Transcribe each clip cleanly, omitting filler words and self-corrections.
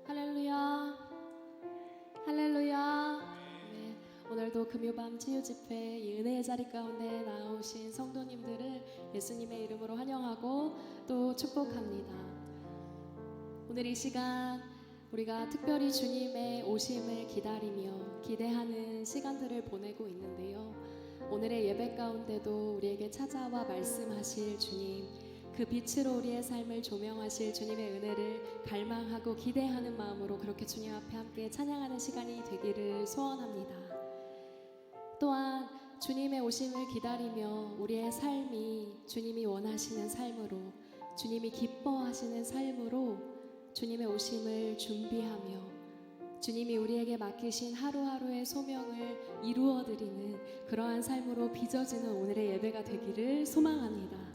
할렐루야, 할렐루야. 네, 오늘도 금요밤 치유집회 이 은혜의 자리 가운데 나오신 성도님들을 예수님의 이름으로 환영하고 또 축복합니다. 오늘 이 시간 우리가 특별히 주님의 오심을 기다리며 기대하는 시간들을 보내고 있는데요, 오늘의 예배 가운데도 우리에게 찾아와 말씀하실 주님, 그 빛으로 우리의 삶을 조명하실 주님의 은혜를 갈망하고 기대하는 마음으로 그렇게 주님 앞에 함께 찬양하는 시간이 되기를 소원합니다. 또한 주님의 오심을 기다리며 우리의 삶이 주님이 원하시는 삶으로, 주님이 기뻐하시는 삶으로 주님의 오심을 준비하며 주님이 우리에게 맡기신 하루하루의 소명을 이루어드리는 그러한 삶으로 빚어지는 오늘의 예배가 되기를 소망합니다.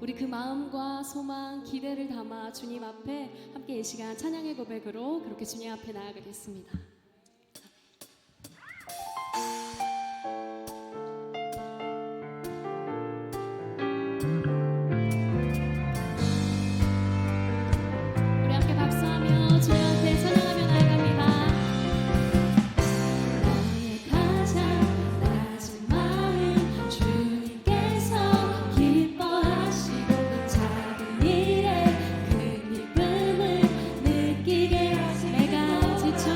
우리 그 마음과 소망, 기대를 담아 주님 앞에 함께 이 시간 찬양의 고백으로 그렇게 주님 앞에 나아가겠습니다. 우리 함께 박수하며 주님 앞에 찬양하며 나아갑니다. 나의 가장 낮은 마음 주님께서 기뻐하시고 작은 일에 큰 기쁨을 느끼게 하시고 내가 지쳐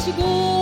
하나님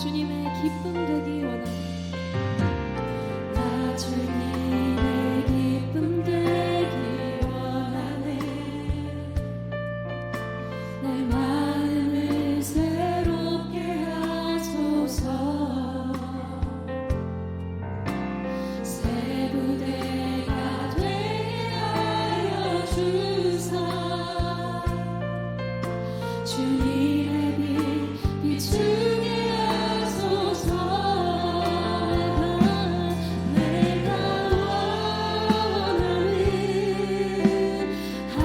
주님의 기쁨 되기 원합니다. 나 주님의 기쁨 되기 원하네. 내 마음을 새롭게 하소서. 새 부대가 되게 하여 주사. 주님의 빛 비추게 하소서. 내가 원하는 한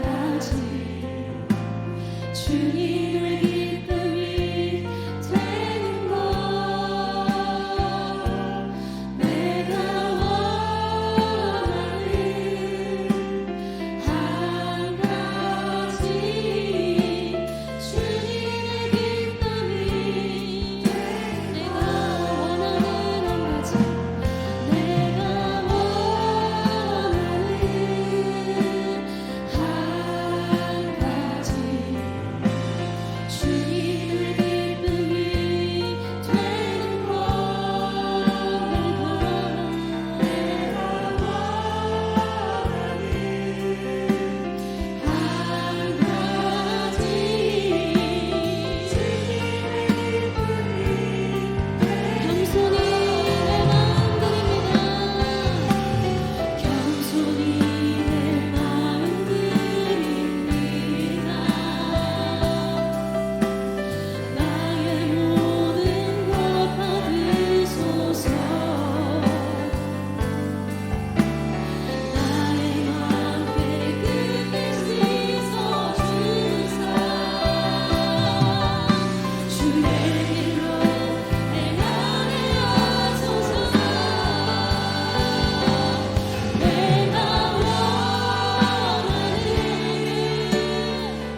가지 주님의 기쁨이 되는 것. 내가 원하는 한 가지 주님의 기쁨이 내가 원하는 한 가지. 내가 원하는 한 가지 주님의 기쁨이 되는 것. 내가 원하는 한 가지 겸손히 내 마음 드립니다. 겸손히 내 마음 드립니다. 나의 모든 것 받으소서. 나의 맘 깨끗이 씻어주사. 주의 길로 행하게 하소서. 내가 원하는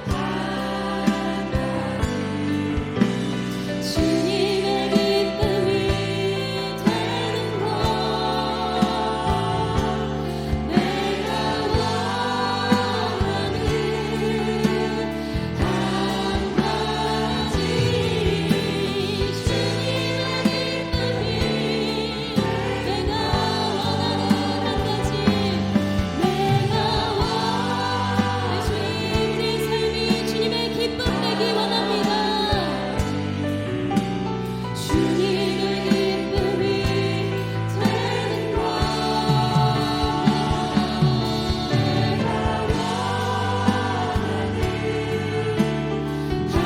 한 가지 주님의 기쁨이 되는 것. 내가 원하는 한 가지 주님의 기쁨이. 내가 원하는 한 가지. 내가 원하는 주님 우리 삶이 주님의 기쁨 되기 원합니다. 주님의 기쁨이 되는 것. 내가 원하는 한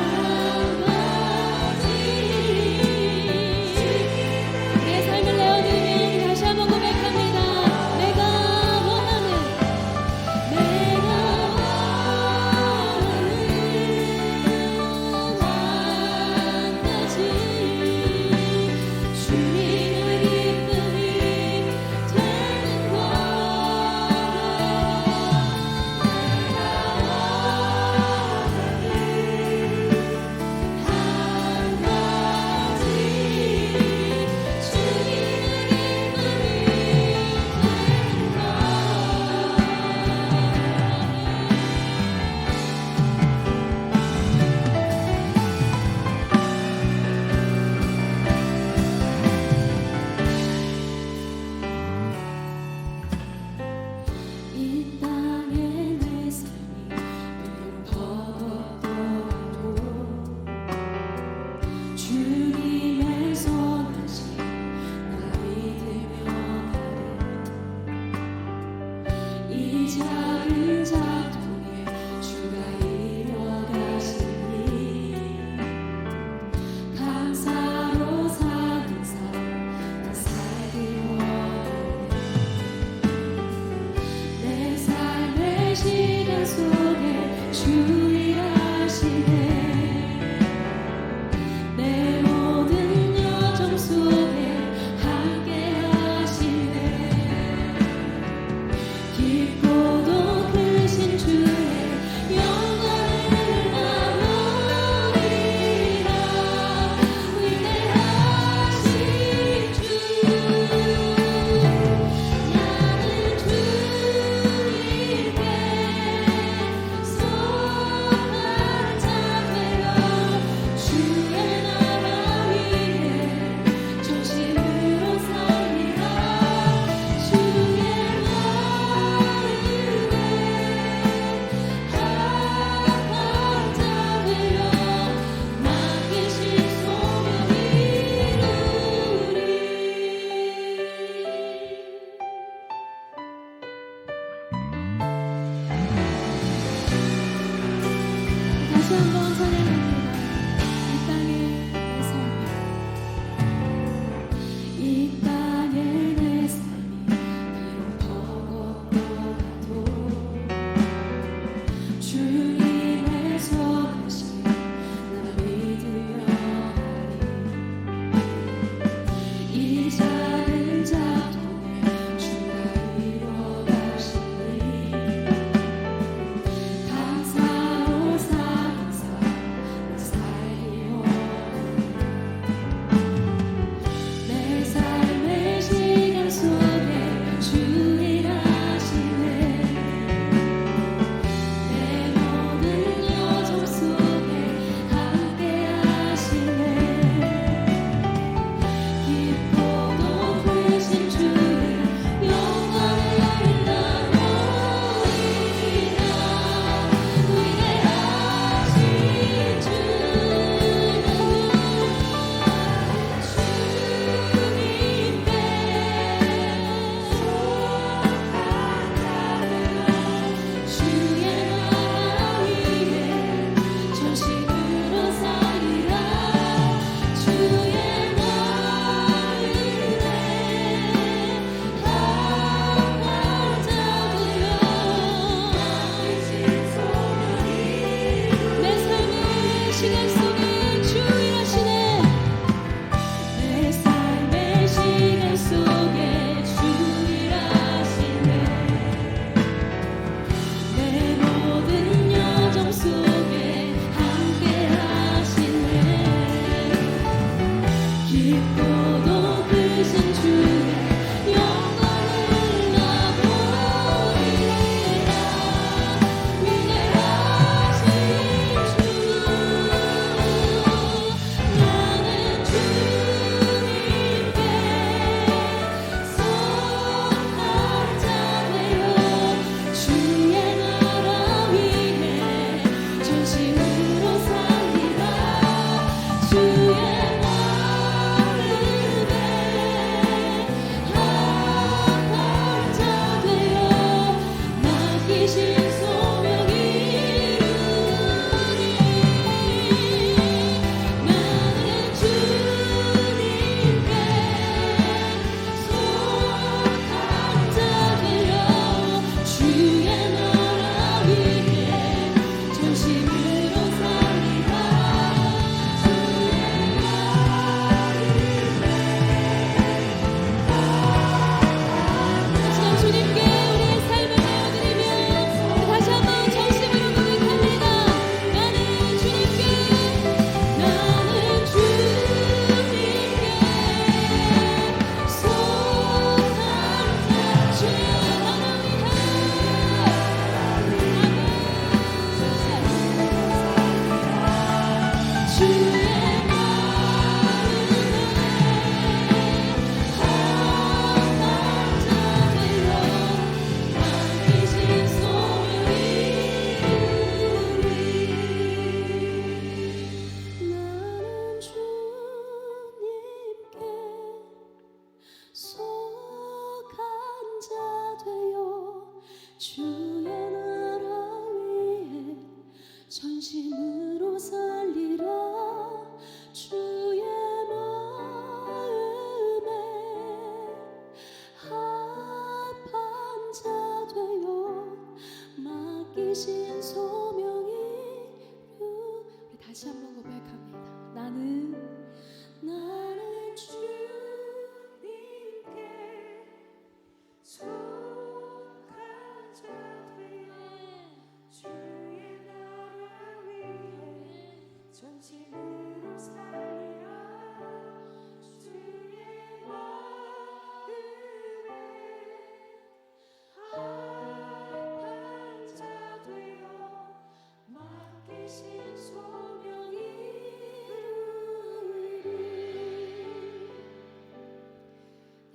가지 내 삶을 내어드리면 다시 한번 고백합니다. 내가 원하는 한 가지 주님의 기쁨이 되는 것. 내가 원하는 한 가지 주님의 이 땅에 내 삶이 비록 버겁더라도 주님의 선하심 나 믿으며 가리. 이 작은 작동에 주가 이뤄가시니 감사로 사는 삶 나 살기 원하네. 내 삶의 시간 속에 주 일하시네. 내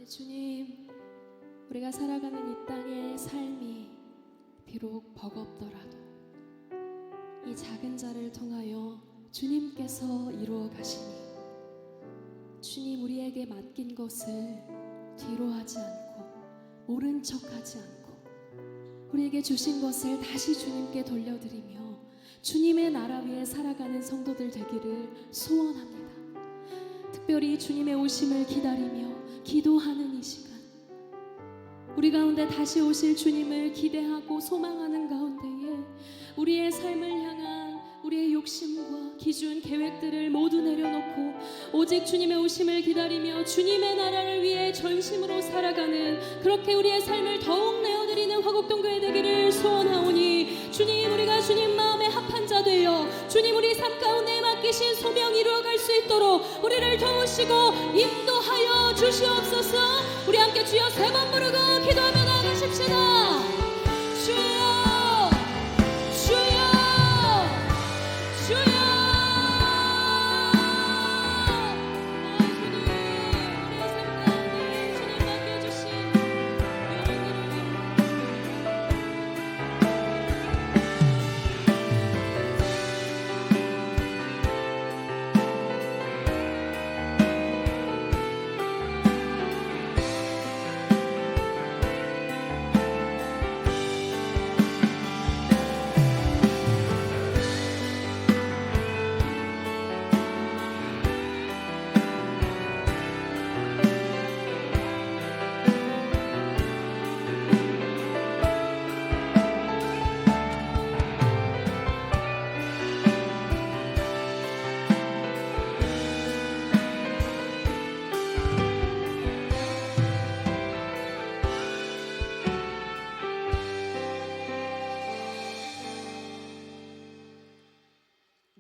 주님, 우리가 살아가는 이 땅의 삶이 비록 버겁더라도 이 작은 자를 통하여 주님께서 이루어 가시니 주님, 우리에게 맡긴 것을 뒤로 하지 않고 모른 척하지 않고 우리에게 주신 것을 다시 주님께 돌려드리며 주님의 나라 위에 살아가는 성도들 되기를 소원합니다. 특별히 주님의 오심을 기다리며 기도하는 이 시간, 우리 가운데 다시 오실 주님을 기대하고 소망하는 가운데에 우리의 삶을 향한 우리의 욕심과 기준, 계획들을 모두 내려놓고 오직 주님의 오심을 기다리며 주님의 나라를 위해 전심으로 살아가는, 그렇게 우리의 삶을 더욱 내어드리는 화곡동교회 되기를 소원하오니, 주님, 우리가 주님 마음에 합한 자 되어 주님 우리 삶 가운데 맡기신 소명 이루어갈 수 있도록 우리를 도우시고 인도하여 주시옵소서. 우리 함께 주여 세 번 부르고 기도하며 나가십시다. 주여, 주여, 주여.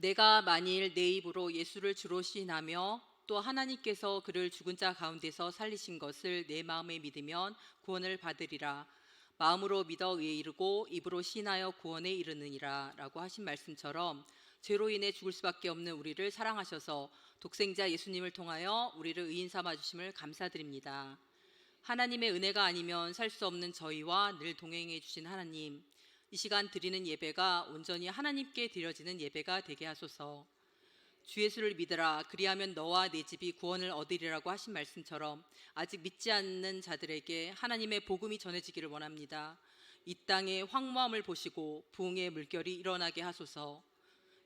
내가 만일 내 입으로 예수를 주로 시인하며 또 하나님께서 그를 죽은 자 가운데서 살리신 것을 내 마음에 믿으면 구원을 받으리라. 마음으로 믿어 의에 이르고 입으로 시인하여 구원에 이르느니라 라고 하신 말씀처럼, 죄로 인해 죽을 수밖에 없는 우리를 사랑하셔서 독생자 예수님을 통하여 우리를 의인 삼아 주심을 감사드립니다. 하나님의 은혜가 아니면 살 수 없는 저희와 늘 동행해 주신 하나님, 이 시간 드리는 예배가 온전히 하나님께 드려지는 예배가 되게 하소서. 주 예수를 믿으라, 그리하면 너와 내 집이 구원을 얻으리라고 하신 말씀처럼 아직 믿지 않는 자들에게 하나님의 복음이 전해지기를 원합니다. 이 땅의 황무함을 보시고 부흥의 물결이 일어나게 하소서.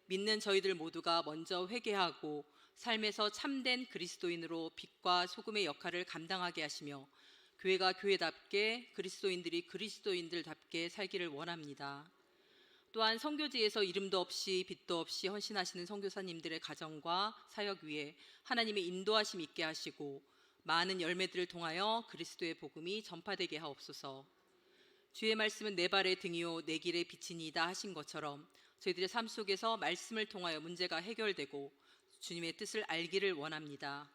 믿는 저희들 모두가 먼저 회개하고 삶에서 참된 그리스도인으로 빛과 소금의 역할을 감당하게 하시며 교회가 교회답게, 그리스도인들이 그리스도인들답게 살기를 원합니다. 또한 선교지에서 이름도 없이 빛도 없이 헌신하시는 선교사님들의 가정과 사역 위에 하나님의 인도하심 있게 하시고 많은 열매들을 통하여 그리스도의 복음이 전파되게 하옵소서. 주의 말씀은 내 발의 등이요 내 길의 빛이니이다 하신 것처럼 저희들의 삶 속에서 말씀을 통하여 문제가 해결되고 주님의 뜻을 알기를 원합니다.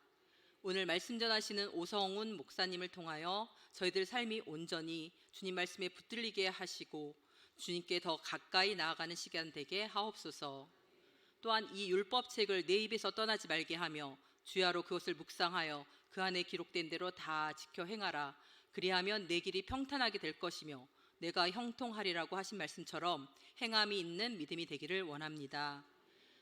오늘 말씀 전하시는 오성훈 목사님을 통하여 저희들 삶이 온전히 주님 말씀에 붙들리게 하시고 주님께 더 가까이 나아가는 시간 되게 하옵소서. 또한 이 율법책을 내 입에서 떠나지 말게 하며 주야로 그것을 묵상하여 그 안에 기록된 대로 다 지켜 행하라. 그리하면 내 길이 평탄하게 될 것이며 내가 형통하리라고 하신 말씀처럼 행함이 있는 믿음이 되기를 원합니다.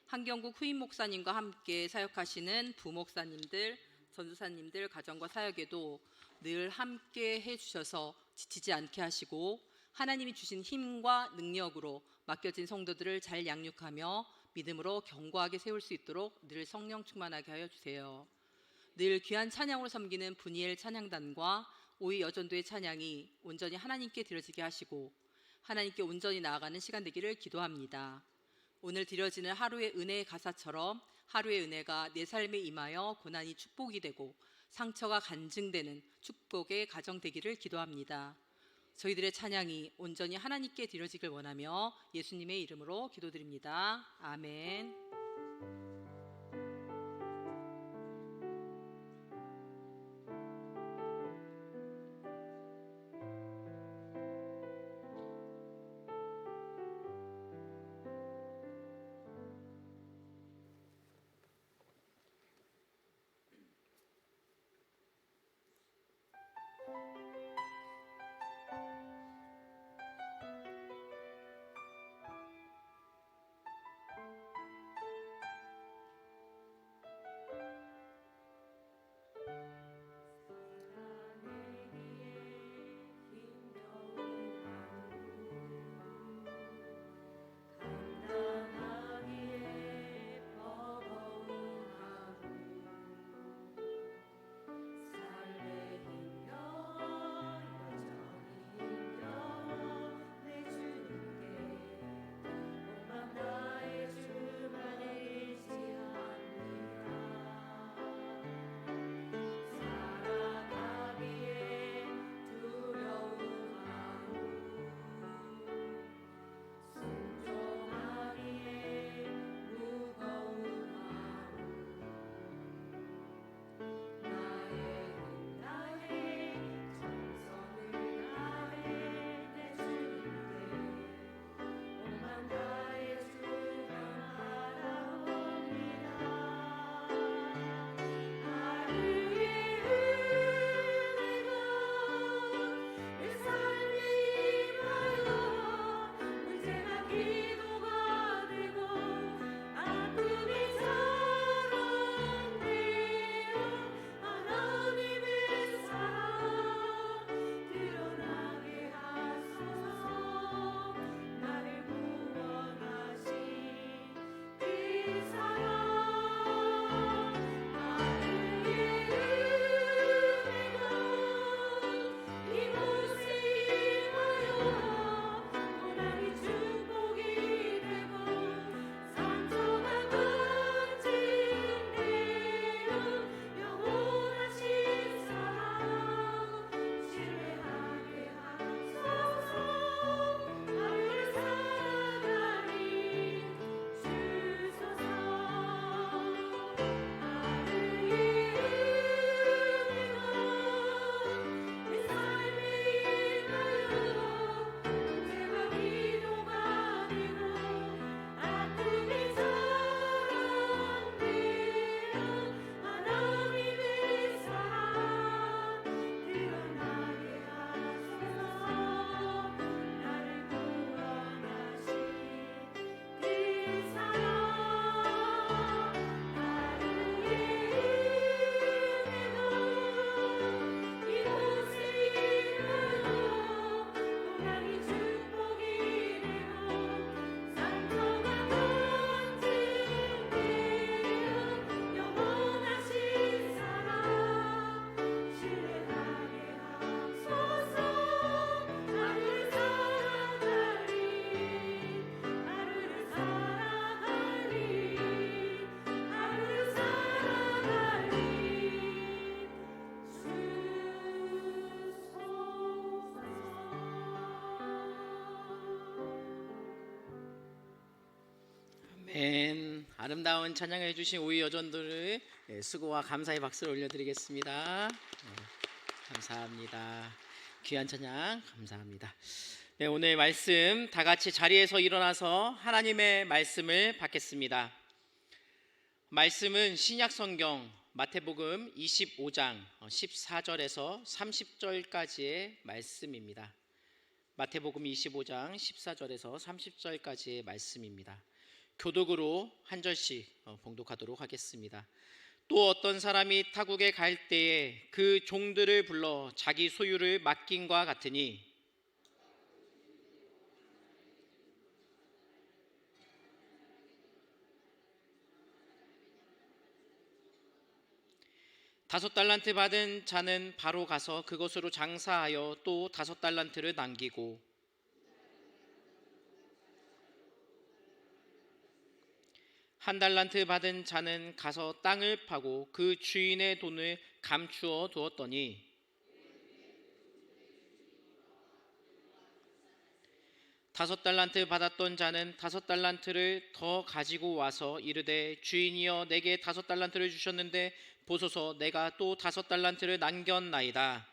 한경국 후임 목사님과 함께 사역하시는 부목사님들, 전도사님들 가정과 사역에도 늘 함께 해주셔서 지치지 않게 하시고 하나님이 주신 힘과 능력으로 맡겨진 성도들을 잘 양육하며 믿음으로 견고하게 세울 수 있도록 늘 성령 충만하게 하여 주세요. 늘 귀한 찬양으로 섬기는 분이엘 찬양단과 오이 여전도의 찬양이 온전히 하나님께 드려지게 하시고 하나님께 온전히 나아가는 시간 되기를 기도합니다. 오늘 드려지는 하루의 은혜의 가사처럼 하루의 은혜가 내 삶에 임하여 고난이 축복이 되고 상처가 간증되는 축복의 가정 되기를 기도합니다. 저희들의 찬양이 온전히 하나님께 드려지길 원하며 예수님의 이름으로 기도드립니다. 아멘. 아멘. 아름다운 찬양을 해주신 우리 여전들을 수고와 감사의 박수를 올려드리겠습니다. 감사합니다. 귀한 찬양 감사합니다. 네, 오늘 말씀 다 같이 자리에서 일어나서 하나님의 말씀을 받겠습니다. 말씀은 신약 성경 마태복음 25장 14절에서 30절까지의 말씀입니다. 마태복음 25장 14절에서 30절까지의 말씀입니다. 교독으로 한 절씩 봉독하도록 하겠습니다. 또 어떤 사람이 타국에 갈 때에 그 종들을 불러 자기 소유를 맡김과 같으니 다섯 달란트 받은 자는 바로 가서 그것으로 장사하여 또 다섯 달란트를 남기고 한 달란트 받은 자는 가서 땅을 파고 그 주인의 돈을 감추어 두었더니 다섯 달란트 받았던 자는 다섯 달란트를 더 가지고 와서 이르되 주인이여 내게 다섯 달란트를 주셨는데 보소서 내가 또 다섯 달란트를 남겼나이다.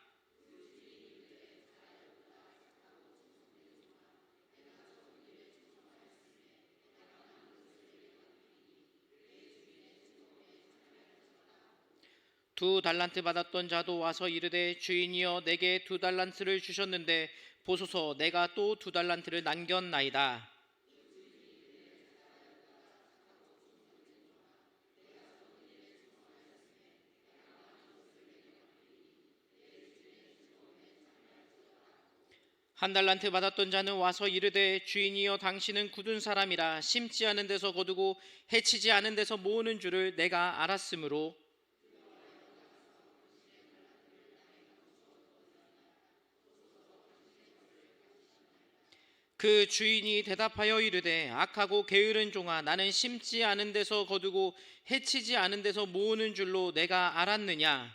두 달란트 받았던 자도 와서 이르되 주인이여 내게 두 달란트를 주셨는데 보소서 내가 또 두 달란트를 남겼나이다. 한 달란트 받았던 자는 와서 이르되 주인이여 당신은 굳은 사람이라 심지 않은 데서 거두고 해치지 않은 데서 모으는 줄을 내가 알았으므로 그 주인이 대답하여 이르되 악하고 게으른 종아 나는 심지 않은 데서 거두고 해치지 않은 데서 모으는 줄로 내가 알았느냐.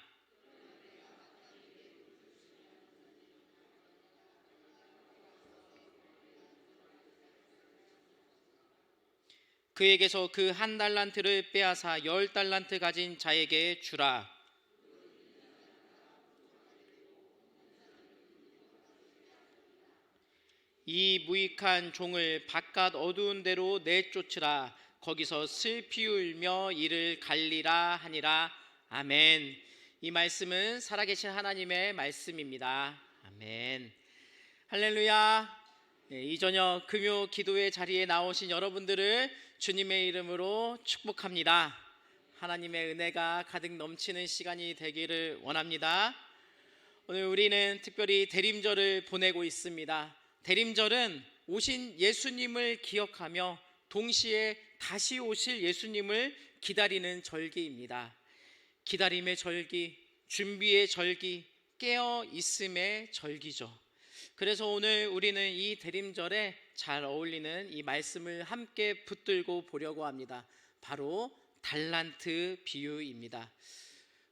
그에게서 그 한 달란트를 빼앗아 열 달란트 가진 자에게 주라. 이 무익한 종을 바깥 어두운 데로 내쫓으라. 거기서 슬피 울며 이를 갈리라 하니라. 아멘. 이 말씀은 살아계신 하나님의 말씀입니다. 아멘. 할렐루야. 네, 이 저녁 금요 기도의 자리에 나오신 여러분들을 주님의 이름으로 축복합니다. 하나님의 은혜가 가득 넘치는 시간이 되기를 원합니다. 오늘 우리는 특별히 대림절을 보내고 있습니다. 대림절은 오신 예수님을 기억하며 동시에 다시 오실 예수님을 기다리는 절기입니다. 기다림의 절기, 준비의 절기, 깨어 있음의 절기죠. 그래서 오늘 우리는 이 대림절에 잘 어울리는 이 말씀을 함께 붙들고 보려고 합니다. 바로 달란트 비유입니다.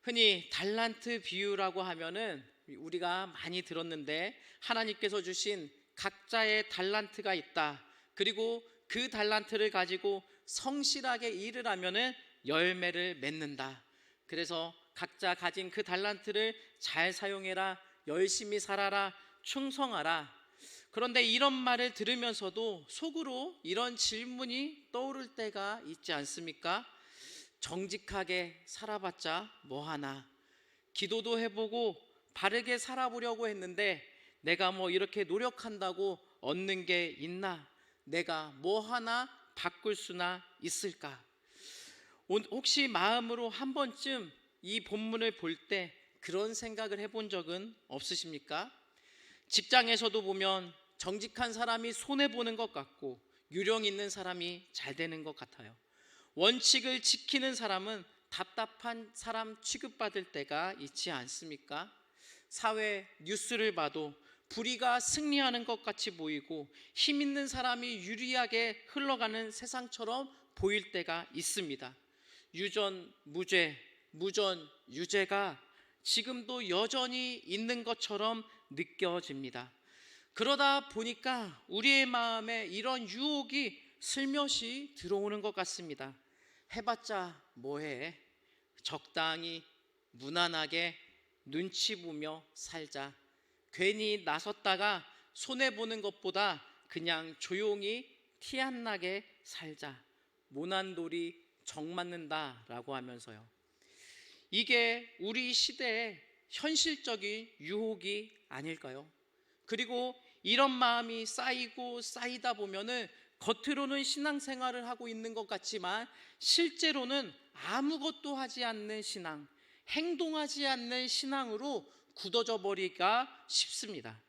흔히 달란트 비유라고 하면은 우리가 많이 들었는데 하나님께서 주신 각자의 달란트가 있다. 그리고 그 달란트를 가지고 성실하게 일을 하면은 열매를 맺는다. 그래서 각자 가진 그 달란트를 잘 사용해라, 열심히 살아라, 충성하라. 그런데 이런 말을 들으면서도 속으로 이런 질문이 떠오를 때가 있지 않습니까? 정직하게 살아봤자 뭐하나, 기도도 해보고 바르게 살아보려고 했는데 내가 뭐 이렇게 노력한다고 얻는 게 있나? 내가 뭐 하나 바꿀 수나 있을까? 혹시 마음으로 한 번쯤 이 본문을 볼 때 그런 생각을 해본 적은 없으십니까? 직장에서도 보면 정직한 사람이 손해보는 것 같고 유령 있는 사람이 잘 되는 것 같아요. 원칙을 지키는 사람은 답답한 사람 취급받을 때가 있지 않습니까? 사회 뉴스를 봐도 불의가 승리하는 것 같이 보이고 힘 있는 사람이 유리하게 흘러가는 세상처럼 보일 때가 있습니다. 유전 무죄, 무전 유죄가 지금도 여전히 있는 것처럼 느껴집니다. 그러다 보니까 우리의 마음에 이런 유혹이 슬며시 들어오는 것 같습니다. 해봤자 뭐해? 적당히 무난하게 눈치 보며 살자. 괜히 나섰다가 손해보는 것보다 그냥 조용히 티 안 나게 살자. 모난돌이 정 맞는다라고 하면서요. 이게 우리 시대의 현실적인 유혹이 아닐까요? 그리고 이런 마음이 쌓이고 쌓이다 보면은 겉으로는 신앙생활을 하고 있는 것 같지만 실제로는 아무것도 하지 않는 신앙, 행동하지 않는 신앙으로 굳어져 버리기가 쉽습니다.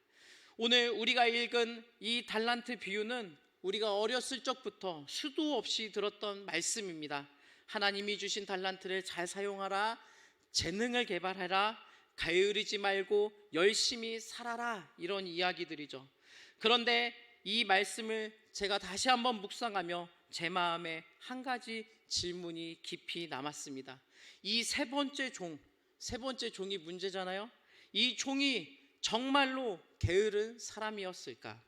오늘 우리가 읽은 이 달란트 비유는 우리가 어렸을 적부터 수도 없이 들었던 말씀입니다. 하나님이 주신 달란트를 잘 사용하라, 재능을 개발해라, 게으르지 말고 열심히 살아라, 이런 이야기들이죠. 그런데 이 말씀을 제가 다시 한번 묵상하며 제 마음에 한 가지 질문이 깊이 남았습니다. 이 세 번째 종이 문제잖아요. 이 종이 정말로 게으른 사람이었을까?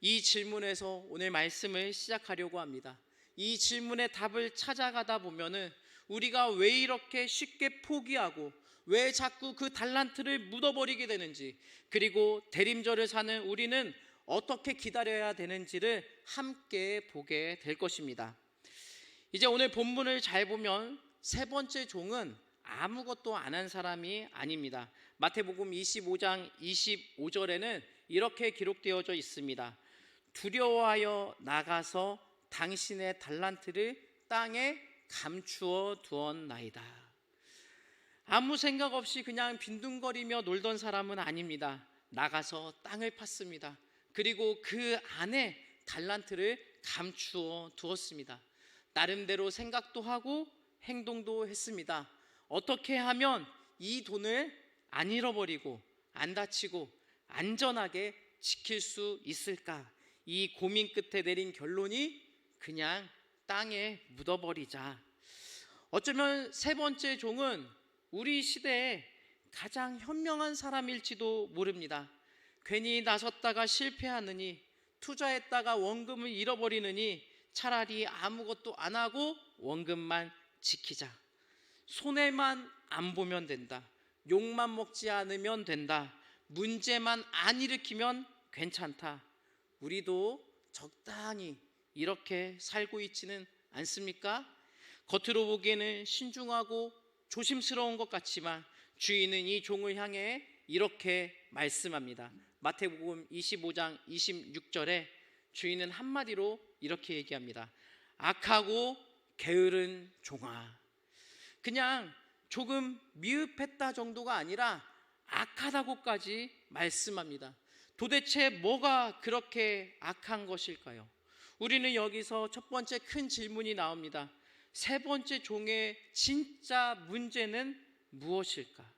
이 질문에서 오늘 말씀을 시작하려고 합니다. 이 질문의 답을 찾아가다 보면은 우리가 왜 이렇게 쉽게 포기하고 왜 자꾸 그 달란트를 묻어버리게 되는지, 그리고 대림절을 사는 우리는 어떻게 기다려야 되는지를 함께 보게 될 것입니다. 이제 오늘 본문을 잘 보면 세 번째 종은 아무것도 안 한 사람이 아닙니다. 마태복음 25장 25절에는 이렇게 기록되어져 있습니다. 두려워하여 나가서 당신의 달란트를 땅에 감추어 두었나이다. 아무 생각 없이 그냥 빈둥거리며 놀던 사람은 아닙니다. 나가서 땅을 팠습니다. 그리고 그 안에 달란트를 감추어 두었습니다. 나름대로 생각도 하고 행동도 했습니다. 어떻게 하면 이 돈을 안 잃어버리고 안 다치고 안전하게 지킬 수 있을까? 이 고민 끝에 내린 결론이 그냥 땅에 묻어버리자. 어쩌면 세 번째 종은 우리 시대에 가장 현명한 사람일지도 모릅니다. 괜히 나섰다가 실패하느니, 투자했다가 원금을 잃어버리느니 차라리 아무것도 안 하고 원금만 지키자. 손해만 안 보면 된다. 욕만 먹지 않으면 된다. 문제만 안 일으키면 괜찮다. 우리도 적당히 이렇게 살고 있지는 않습니까? 겉으로 보기에는 신중하고 조심스러운 것 같지만 주인은 이 종을 향해 이렇게 말씀합니다. 마태복음 25장 26절에 주인은 한마디로 이렇게 얘기합니다. 악하고 게으른 종아. 그냥 조금 미흡했다 정도가 아니라 악하다고까지 말씀합니다. 도대체 뭐가 그렇게 악한 것일까요? 우리는 여기서 첫 번째 큰 질문이 나옵니다. 세 번째 종의 진짜 문제는 무엇일까?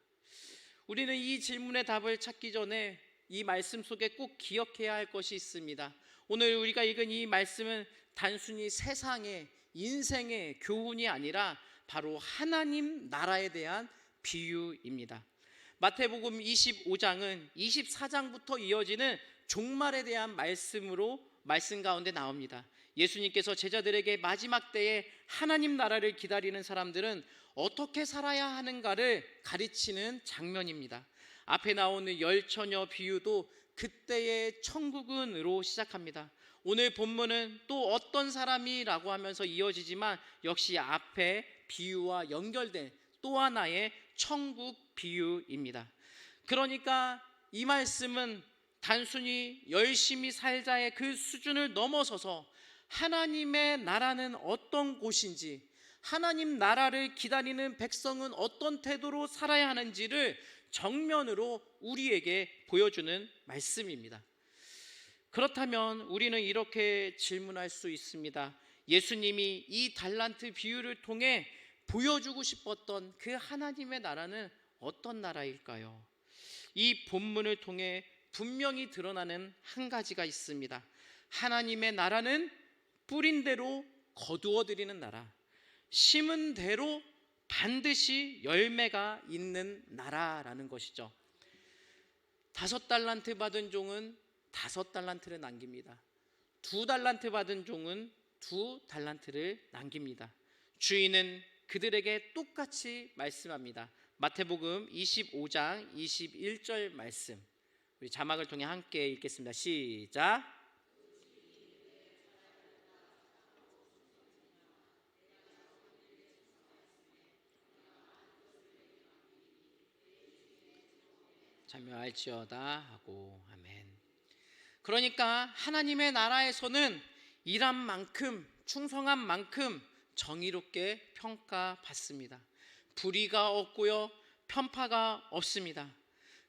우리는 이 질문의 답을 찾기 전에 이 말씀 속에 꼭 기억해야 할 것이 있습니다. 오늘 우리가 읽은 이 말씀은 단순히 세상의 인생의 교훈이 아니라 바로 하나님 나라에 대한 비유입니다. 마태복음 25장은 24장부터 이어지는 종말에 대한 말씀 가운데 나옵니다. 예수님께서 제자들에게 마지막 때에 하나님 나라를 기다리는 사람들은 어떻게 살아야 하는가를 가르치는 장면입니다. 앞에 나오는 열처녀 비유도 그때의 천국은으로 시작합니다. 오늘 본문은 또 어떤 사람이라고 하면서 이어지지만 역시 앞에 비유와 연결된 또 하나의 천국 비유입니다. 그러니까 이 말씀은 단순히 열심히 살자의 그 수준을 넘어서서 하나님의 나라는 어떤 곳인지, 하나님 나라를 기다리는 백성은 어떤 태도로 살아야 하는지를 정면으로 우리에게 보여주는 말씀입니다. 그렇다면 우리는 이렇게 질문할 수 있습니다. 예수님이 이 달란트 비유를 통해 보여주고 싶었던 그 하나님의 나라는 어떤 나라일까요? 이 본문을 통해 분명히 드러나는 한 가지가 있습니다. 하나님의 나라는 뿌린 대로 거두어들이는 나라, 심은 대로 반드시 열매가 있는 나라라는 것이죠. 5달란트 받은 종은 5달란트를 남깁니다. 2달란트 받은 종은 2달란트를 남깁니다. 주인은 그들에게 똑같이 말씀합니다. 마태복음 25장 21절 말씀, 우리 자막을 통해 함께 읽겠습니다. 시작. 참여할지어다 하고. 아멘. 그러니까 하나님의 나라에서는 일한 만큼, 충성한 만큼 정의롭게 평가받습니다. 불의가 없고요, 편파가 없습니다.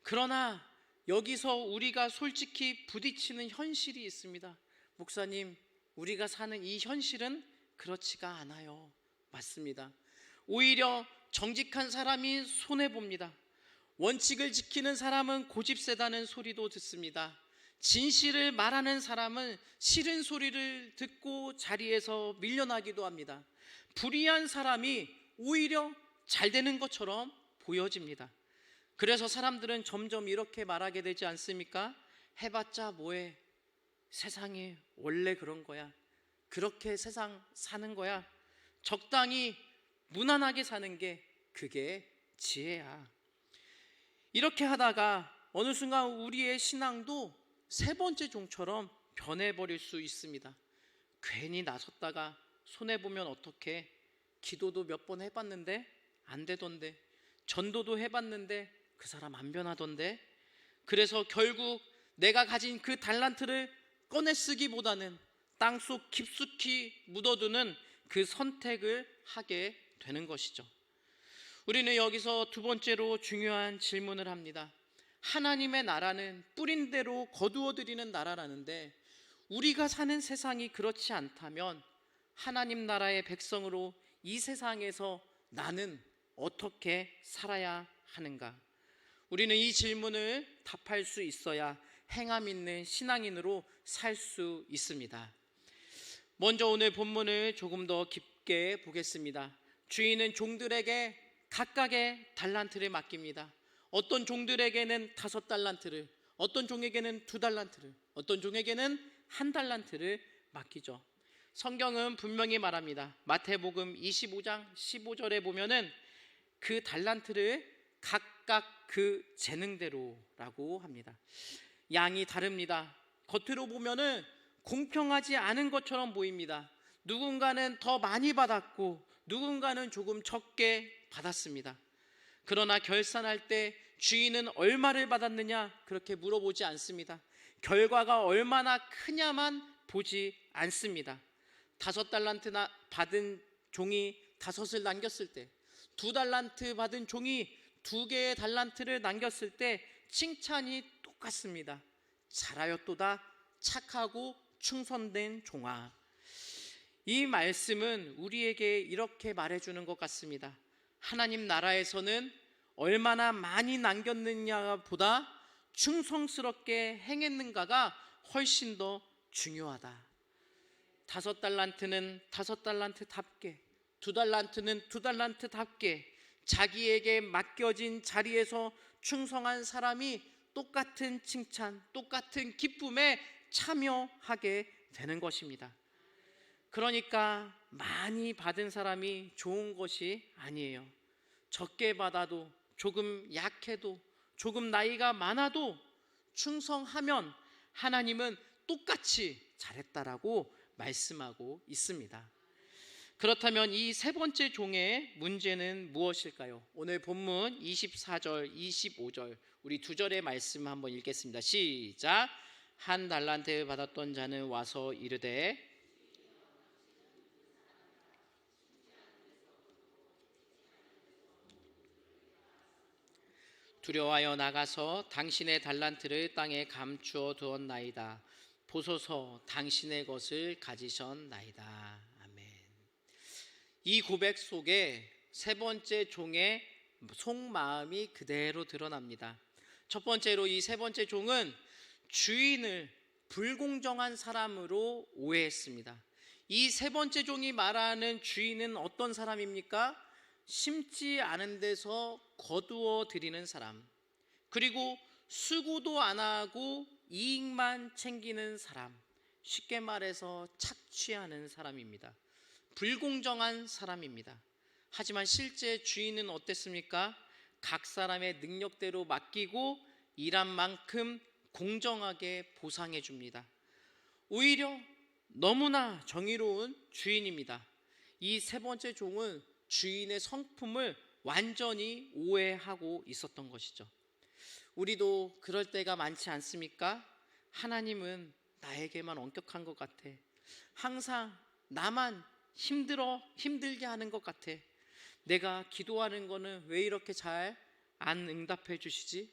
그러나 여기서 우리가 솔직히 부딪히는 현실이 있습니다. 목사님, 우리가 사는 이 현실은 그렇지가 않아요. 맞습니다. 오히려 정직한 사람이 손해봅니다. 원칙을 지키는 사람은 고집세다는 소리도 듣습니다. 진실을 말하는 사람은 싫은 소리를 듣고 자리에서 밀려나기도 합니다. 불의한 사람이 오히려 잘 되는 것처럼 보여집니다. 그래서 사람들은 점점 이렇게 말하게 되지 않습니까? 해봤자 뭐해? 세상이 원래 그런 거야. 그렇게 세상 사는 거야. 적당히 무난하게 사는 게 그게 지혜야. 이렇게 하다가 어느 순간 우리의 신앙도 세 번째 종처럼 변해버릴 수 있습니다. 괜히 나섰다가 손해보면 어떡해? 기도도 몇 번 해봤는데 안 되던데, 전도도 해봤는데 그 사람 안 변하던데. 그래서 결국 내가 가진 그 달란트를 꺼내 쓰기보다는 땅속 깊숙이 묻어두는 그 선택을 하게 되는 것이죠. 우리는 여기서 두 번째로 중요한 질문을 합니다. 하나님의 나라는 뿌린 대로 거두어들이는 나라라는데, 우리가 사는 세상이 그렇지 않다면 하나님 나라의 백성으로 이 세상에서 나는 어떻게 살아야 하는가? 우리는 이 질문을 답할 수 있어야 행함 있는 신앙인으로 살 수 있습니다. 먼저 오늘 본문을 조금 더 깊게 보겠습니다. 주인은 종들에게 각각의 달란트를 맡깁니다. 어떤 종들에게는 5달란트를, 어떤 종에게는 2달란트를, 어떤 종에게는 1달란트를 맡기죠. 성경은 분명히 말합니다. 마태복음 25장 15절에 보면은 그 달란트를 각각 그 재능대로라고 합니다. 양이 다릅니다. 겉으로 보면은 공평하지 않은 것처럼 보입니다. 누군가는 더 많이 받았고 누군가는 조금 적게 받았습니다. 그러나 결산할 때 주인은 얼마를 받았느냐 그렇게 물어보지 않습니다. 결과가 얼마나 크냐만 보지 않습니다. 5달란트 받은 종이 5을 남겼을 때, 2달란트 받은 종이 2개의 달란트를 남겼을 때 칭찬이 똑같습니다. 잘하였도다 착하고 충성된 종아. 이 말씀은 우리에게 이렇게 말해주는 것 같습니다. 하나님 나라에서는 얼마나 많이 남겼느냐보다 충성스럽게 행했는가가 훨씬 더 중요하다. 5달란트는 5달란트답게, 2달란트는 2달란트답게 자기에게 맡겨진 자리에서 충성한 사람이 똑같은 칭찬, 똑같은 기쁨에 참여하게 되는 것입니다. 그러니까 많이 받은 사람이 좋은 것이 아니에요. 적게 받아도, 조금 약해도, 조금 나이가 많아도 충성하면 하나님은 똑같이 잘했다라고 말씀하고 있습니다. 그렇다면 이 세 번째 종의 문제는 무엇일까요? 오늘 본문 24절, 25절 우리 두 절의 말씀 한번 읽겠습니다. 시작. 1달란트 받았던 자는 와서 이르되 두려워하여 나가서 당신의 달란트를 땅에 감추어 두었나이다. 보소서 당신의 것을 가지셨나이다. 아멘. 이 고백 속에 세 번째 종의 속마음이 그대로 드러납니다. 첫 번째로 이 세 번째 종은 주인을 불공정한 사람으로 오해했습니다. 이 세 번째 종이 말하는 주인은 어떤 사람입니까? 심지 않은 데서 거두어 들이는 사람, 그리고 수고도 안 하고 이익만 챙기는 사람, 쉽게 말해서 착취하는 사람입니다. 불공정한 사람입니다. 하지만 실제 주인은 어땠습니까? 각 사람의 능력대로 맡기고 일한 만큼 공정하게 보상해 줍니다. 오히려 너무나 정의로운 주인입니다. 이 세 번째 종은 주인의 성품을 완전히 오해하고 있었던 것이죠. 우리도 그럴 때가 많지 않습니까? 하나님은 나에게만 엄격한 것 같아. 항상 나만 힘들게 하는 것 같아. 내가 기도하는 거는 왜 이렇게 잘 안 응답해 주시지?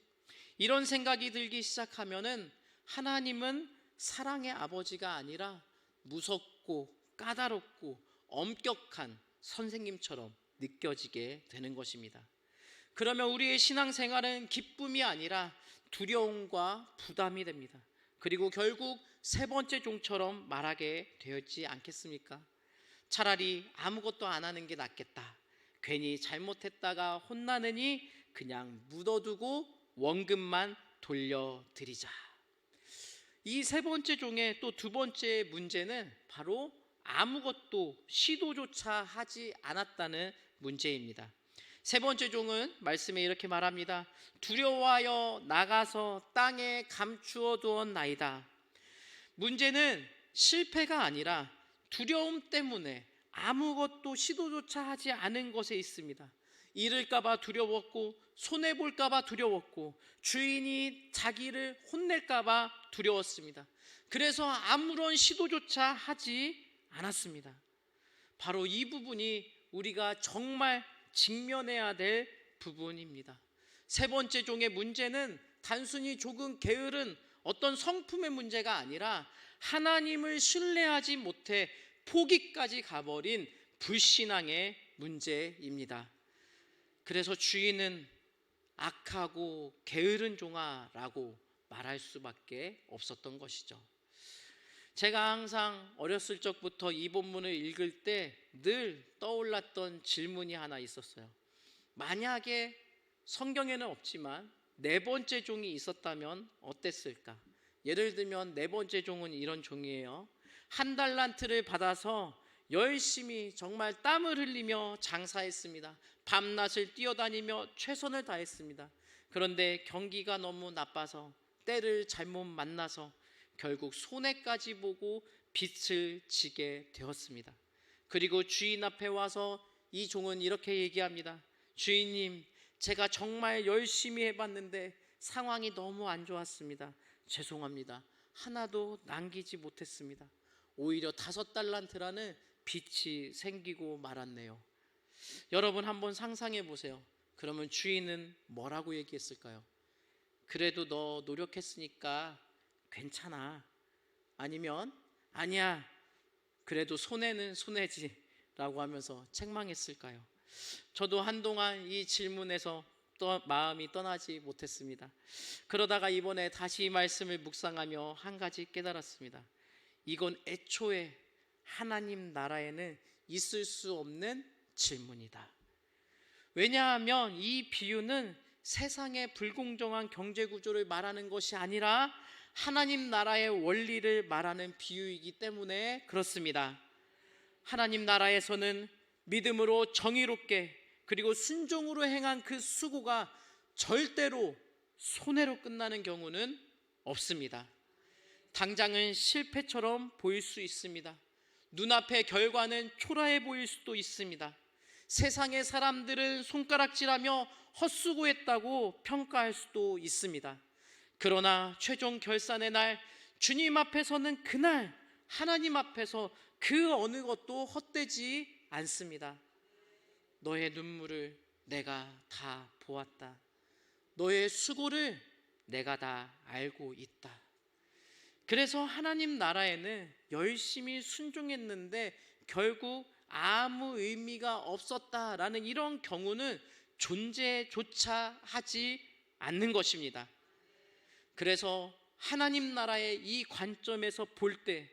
이런 생각이 들기 시작하면은 하나님은 사랑의 아버지가 아니라 무섭고 까다롭고 엄격한 선생님처럼 느껴지게 되는 것입니다. 그러면 우리의 신앙생활은 기쁨이 아니라 두려움과 부담이 됩니다. 그리고 결국 세 번째 종처럼 말하게 되었지 않겠습니까? 차라리 아무것도 안 하는 게 낫겠다. 괜히 잘못했다가 혼나느니 그냥 묻어두고 원금만 돌려드리자. 이 세 번째 종의 또 두 번째 문제는 바로 아무것도 시도조차 하지 않았다는 문제입니다. 세 번째 종은 말씀에 이렇게 말합니다. 두려워하여 나가서 땅에 감추어 두었나이다. 문제는 실패가 아니라 두려움 때문에 아무것도 시도조차 하지 않은 것에 있습니다. 잃을까봐 두려웠고, 손해볼까봐 두려웠고, 주인이 자기를 혼낼까봐 두려웠습니다. 그래서 아무런 시도조차 하지 않았습니다. 바로 이 부분이 우리가 정말 직면해야 될 부분입니다. 세 번째 종의 문제는 단순히 조금 게으른 어떤 성품의 문제가 아니라 하나님을 신뢰하지 못해 포기까지 가버린 불신앙의 문제입니다. 그래서 주인은 악하고 게으른 종아라고 말할 수밖에 없었던 것이죠. 제가 항상 어렸을 적부터 이 본문을 읽을 때 늘 떠올랐던 질문이 하나 있었어요. 만약에 성경에는 없지만 네 번째 종이 있었다면 어땠을까? 예를 들면 네 번째 종은 이런 종이에요. 한 달란트를 받아서 열심히 정말 땀을 흘리며 장사했습니다. 밤낮을 뛰어다니며 최선을 다했습니다. 그런데 경기가 너무 나빠서 때를 잘못 만나서 결국 손해까지 보고 빚을 지게 되었습니다. 그리고 주인 앞에 와서 이 종은 이렇게 얘기합니다. 주인님, 제가 정말 열심히 해봤는데 상황이 너무 안 좋았습니다. 죄송합니다. 하나도 남기지 못했습니다. 오히려 5달란트라는 빚이 생기고 말았네요. 여러분 한번 상상해 보세요. 그러면 주인은 뭐라고 얘기했을까요? 그래도 너 노력했으니까 괜찮아. 아니면 아니야, 그래도 손해는 손해지 라고 하면서 책망했을까요? 저도 한동안 이 질문에서 마음이 떠나지 못했습니다. 그러다가 이번에 다시 이 말씀을 묵상하며 한 가지 깨달았습니다. 이건 애초에 하나님 나라에는 있을 수 없는 질문이다. 왜냐하면 이 비유는 세상의 불공정한 경제 구조를 말하는 것이 아니라 하나님 나라의 원리를 말하는 비유이기 때문에 그렇습니다. 하나님 나라에서는 믿음으로 정의롭게 그리고 순종으로 행한 그 수고가 절대로 손해로 끝나는 경우는 없습니다. 당장은 실패처럼 보일 수 있습니다. 눈앞의 결과는 초라해 보일 수도 있습니다. 세상의 사람들은 손가락질하며 헛수고했다고 평가할 수도 있습니다. 그러나 최종 결산의 날 주님 앞에서는 그날 하나님 앞에서 그 어느 것도 헛되지 않습니다. 너의 눈물을 내가 다 보았다. 너의 수고를 내가 다 알고 있다. 그래서 하나님 나라에는 열심히 순종했는데 결국 아무 의미가 없었다라는 이런 경우는 존재조차 하지 않는 것입니다. 그래서 하나님 나라의 이 관점에서 볼 때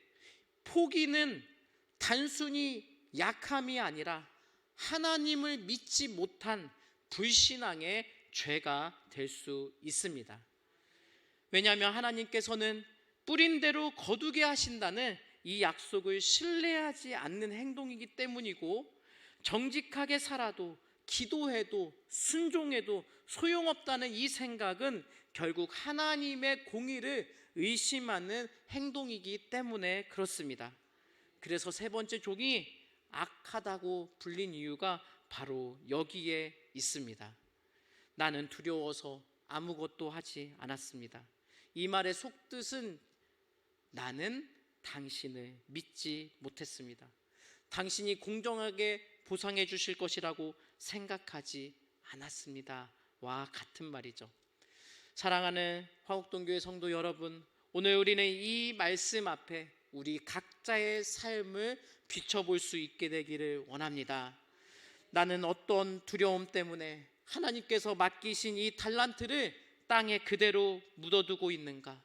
포기는 단순히 약함이 아니라 하나님을 믿지 못한 불신앙의 죄가 될 수 있습니다. 왜냐하면 하나님께서는 뿌린 대로 거두게 하신다는 이 약속을 신뢰하지 않는 행동이기 때문이고, 정직하게 살아도 기도해도 순종해도 소용없다는 이 생각은 결국 하나님의 공의를 의심하는 행동이기 때문에 그렇습니다. 그래서 세 번째 종이 악하다고 불린 이유가 바로 여기에 있습니다. 나는 두려워서 아무것도 하지 않았습니다. 이 말의 속뜻은 나는 당신을 믿지 못했습니다. 당신이 공정하게 보상해 주실 것이라고 생각하지 않았습니다. 와 같은 말이죠. 사랑하는 화곡동교회 성도 여러분, 오늘 우리는 이 말씀 앞에 우리 각자의 삶을 비춰볼 수 있게 되기를 원합니다. 나는 어떤 두려움 때문에 하나님께서 맡기신 이 달란트를 땅에 그대로 묻어두고 있는가?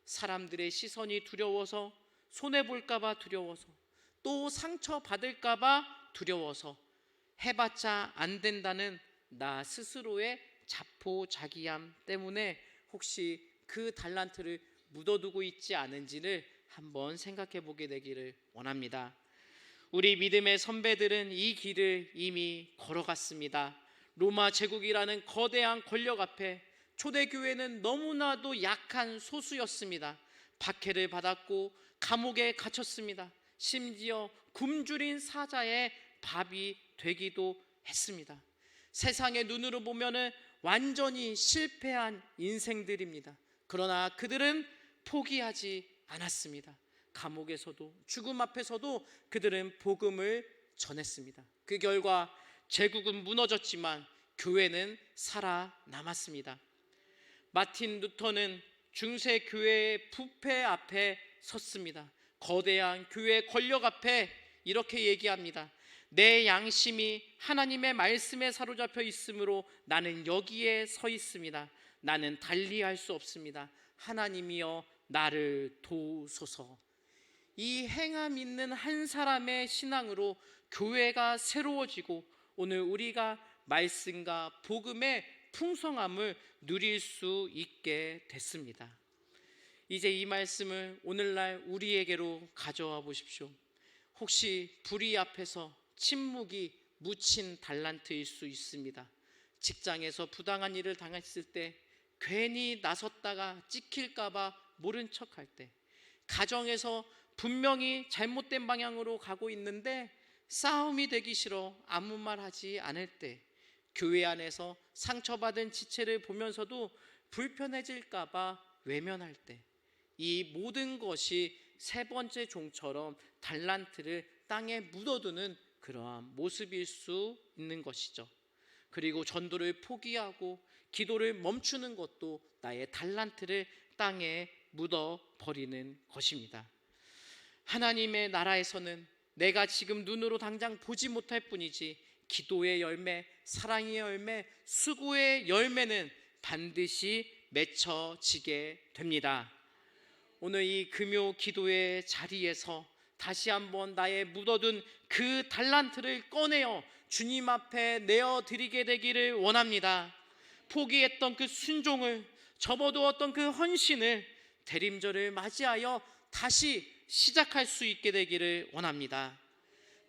사람들의 시선이 두려워서, 손해볼까봐 두려워서, 또 상처받을까봐 두려워서, 해봤자 안 된다는 나 스스로의 자포자기함 때문에 혹시 그 달란트를 묻어두고 있지 않은지를 한번 생각해 보게 되기를 원합니다. 우리 믿음의 선배들은 이 길을 이미 걸어갔습니다. 로마 제국이라는 거대한 권력 앞에 초대교회는 너무나도 약한 소수였습니다. 박해를 받았고 감옥에 갇혔습니다. 심지어 굶주린 사자의 밥이 되기도 했습니다. 세상의 눈으로 보면은 완전히 실패한 인생들입니다. 그러나 그들은 포기하지 않았습니다. 감옥에서도 죽음 앞에서도 그들은 복음을 전했습니다. 그 결과 제국은 무너졌지만 교회는 살아남았습니다. 마틴 루터는 중세 교회의 부패 앞에 섰습니다. 거대한 교회 권력 앞에 이렇게 얘기합니다. 내 양심이 하나님의 말씀에 사로잡혀 있으므로 나는 여기에 서 있습니다. 나는 달리할 수 없습니다. 하나님이여 나를 도우소서. 이 행함 있는 한 사람의 신앙으로 교회가 새로워지고 오늘 우리가 말씀과 복음의 풍성함을 누릴 수 있게 됐습니다. 이제 이 말씀을 오늘날 우리에게로 가져와 보십시오. 혹시 불의 앞에서 침묵이 묻힌 달란트일 수 있습니다. 직장에서 부당한 일을 당했을 때 괜히 나섰다가 찍힐까봐 모른 척할 때, 가정에서 분명히 잘못된 방향으로 가고 있는데 싸움이 되기 싫어 아무 말 하지 않을 때, 교회 안에서 상처받은 지체를 보면서도 불편해질까봐 외면할 때, 이 모든 것이 세 번째 종처럼 달란트를 땅에 묻어두는 그러한 모습일 수 있는 것이죠. 그리고 전도를 포기하고 기도를 멈추는 것도 나의 달란트를 땅에 묻어버리는 것입니다. 하나님의 나라에서는 내가 지금 눈으로 당장 보지 못할 뿐이지 기도의 열매, 사랑의 열매, 수고의 열매는 반드시 맺혀지게 됩니다. 오늘 이 금요 기도의 자리에서 다시 한번 나의 묻어둔 그 달란트를 꺼내어 주님 앞에 내어드리게 되기를 원합니다. 포기했던 그 순종을, 접어두었던 그 헌신을 대림절을 맞이하여 다시 시작할 수 있게 되기를 원합니다.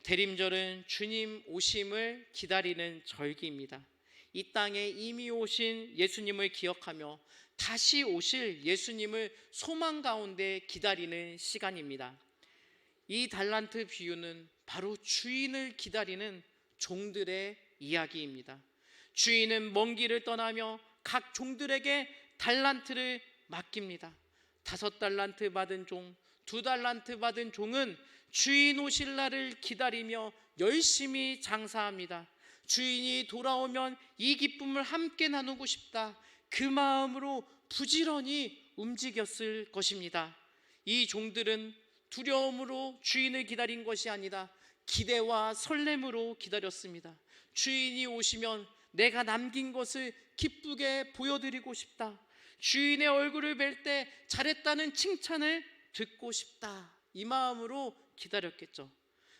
대림절은 주님 오심을 기다리는 절기입니다. 이 땅에 이미 오신 예수님을 기억하며 다시 오실 예수님을 소망 가운데 기다리는 시간입니다. 이 달란트 비유는 바로 주인을 기다리는 종들의 이야기입니다. 주인은 먼 길을 떠나며 각 종들에게 달란트를 맡깁니다. 5달란트 받은 종, 2달란트 받은 종은 주인 오실 날을 기다리며 열심히 장사합니다. 주인이 돌아오면 이 기쁨을 함께 나누고 싶다, 그 마음으로 부지런히 움직였을 것입니다. 이 종들은 두려움으로 주인을 기다린 것이 아니라 기대와 설렘으로 기다렸습니다. 주인이 오시면 내가 남긴 것을 기쁘게 보여드리고 싶다, 주인의 얼굴을 뵐 때 잘했다는 칭찬을 듣고 싶다, 이 마음으로 기다렸겠죠.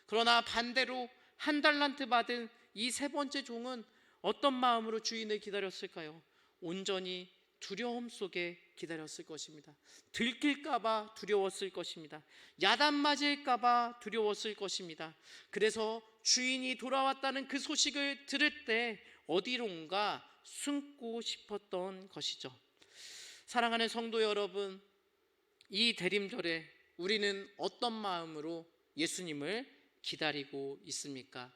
그러나 반대로 1달란트 받은 이 세 번째 종은 어떤 마음으로 주인을 기다렸을까요? 온전히 두려움 속에 기다렸을 것입니다. 들킬까봐 두려웠을 것입니다. 야단 맞을까봐 두려웠을 것입니다. 그래서 주인이 돌아왔다는 그 소식을 들을 때 어디론가 숨고 싶었던 것이죠. 사랑하는 성도 여러분, 이 대림절에 우리는 어떤 마음으로 예수님을 기다리고 있습니까?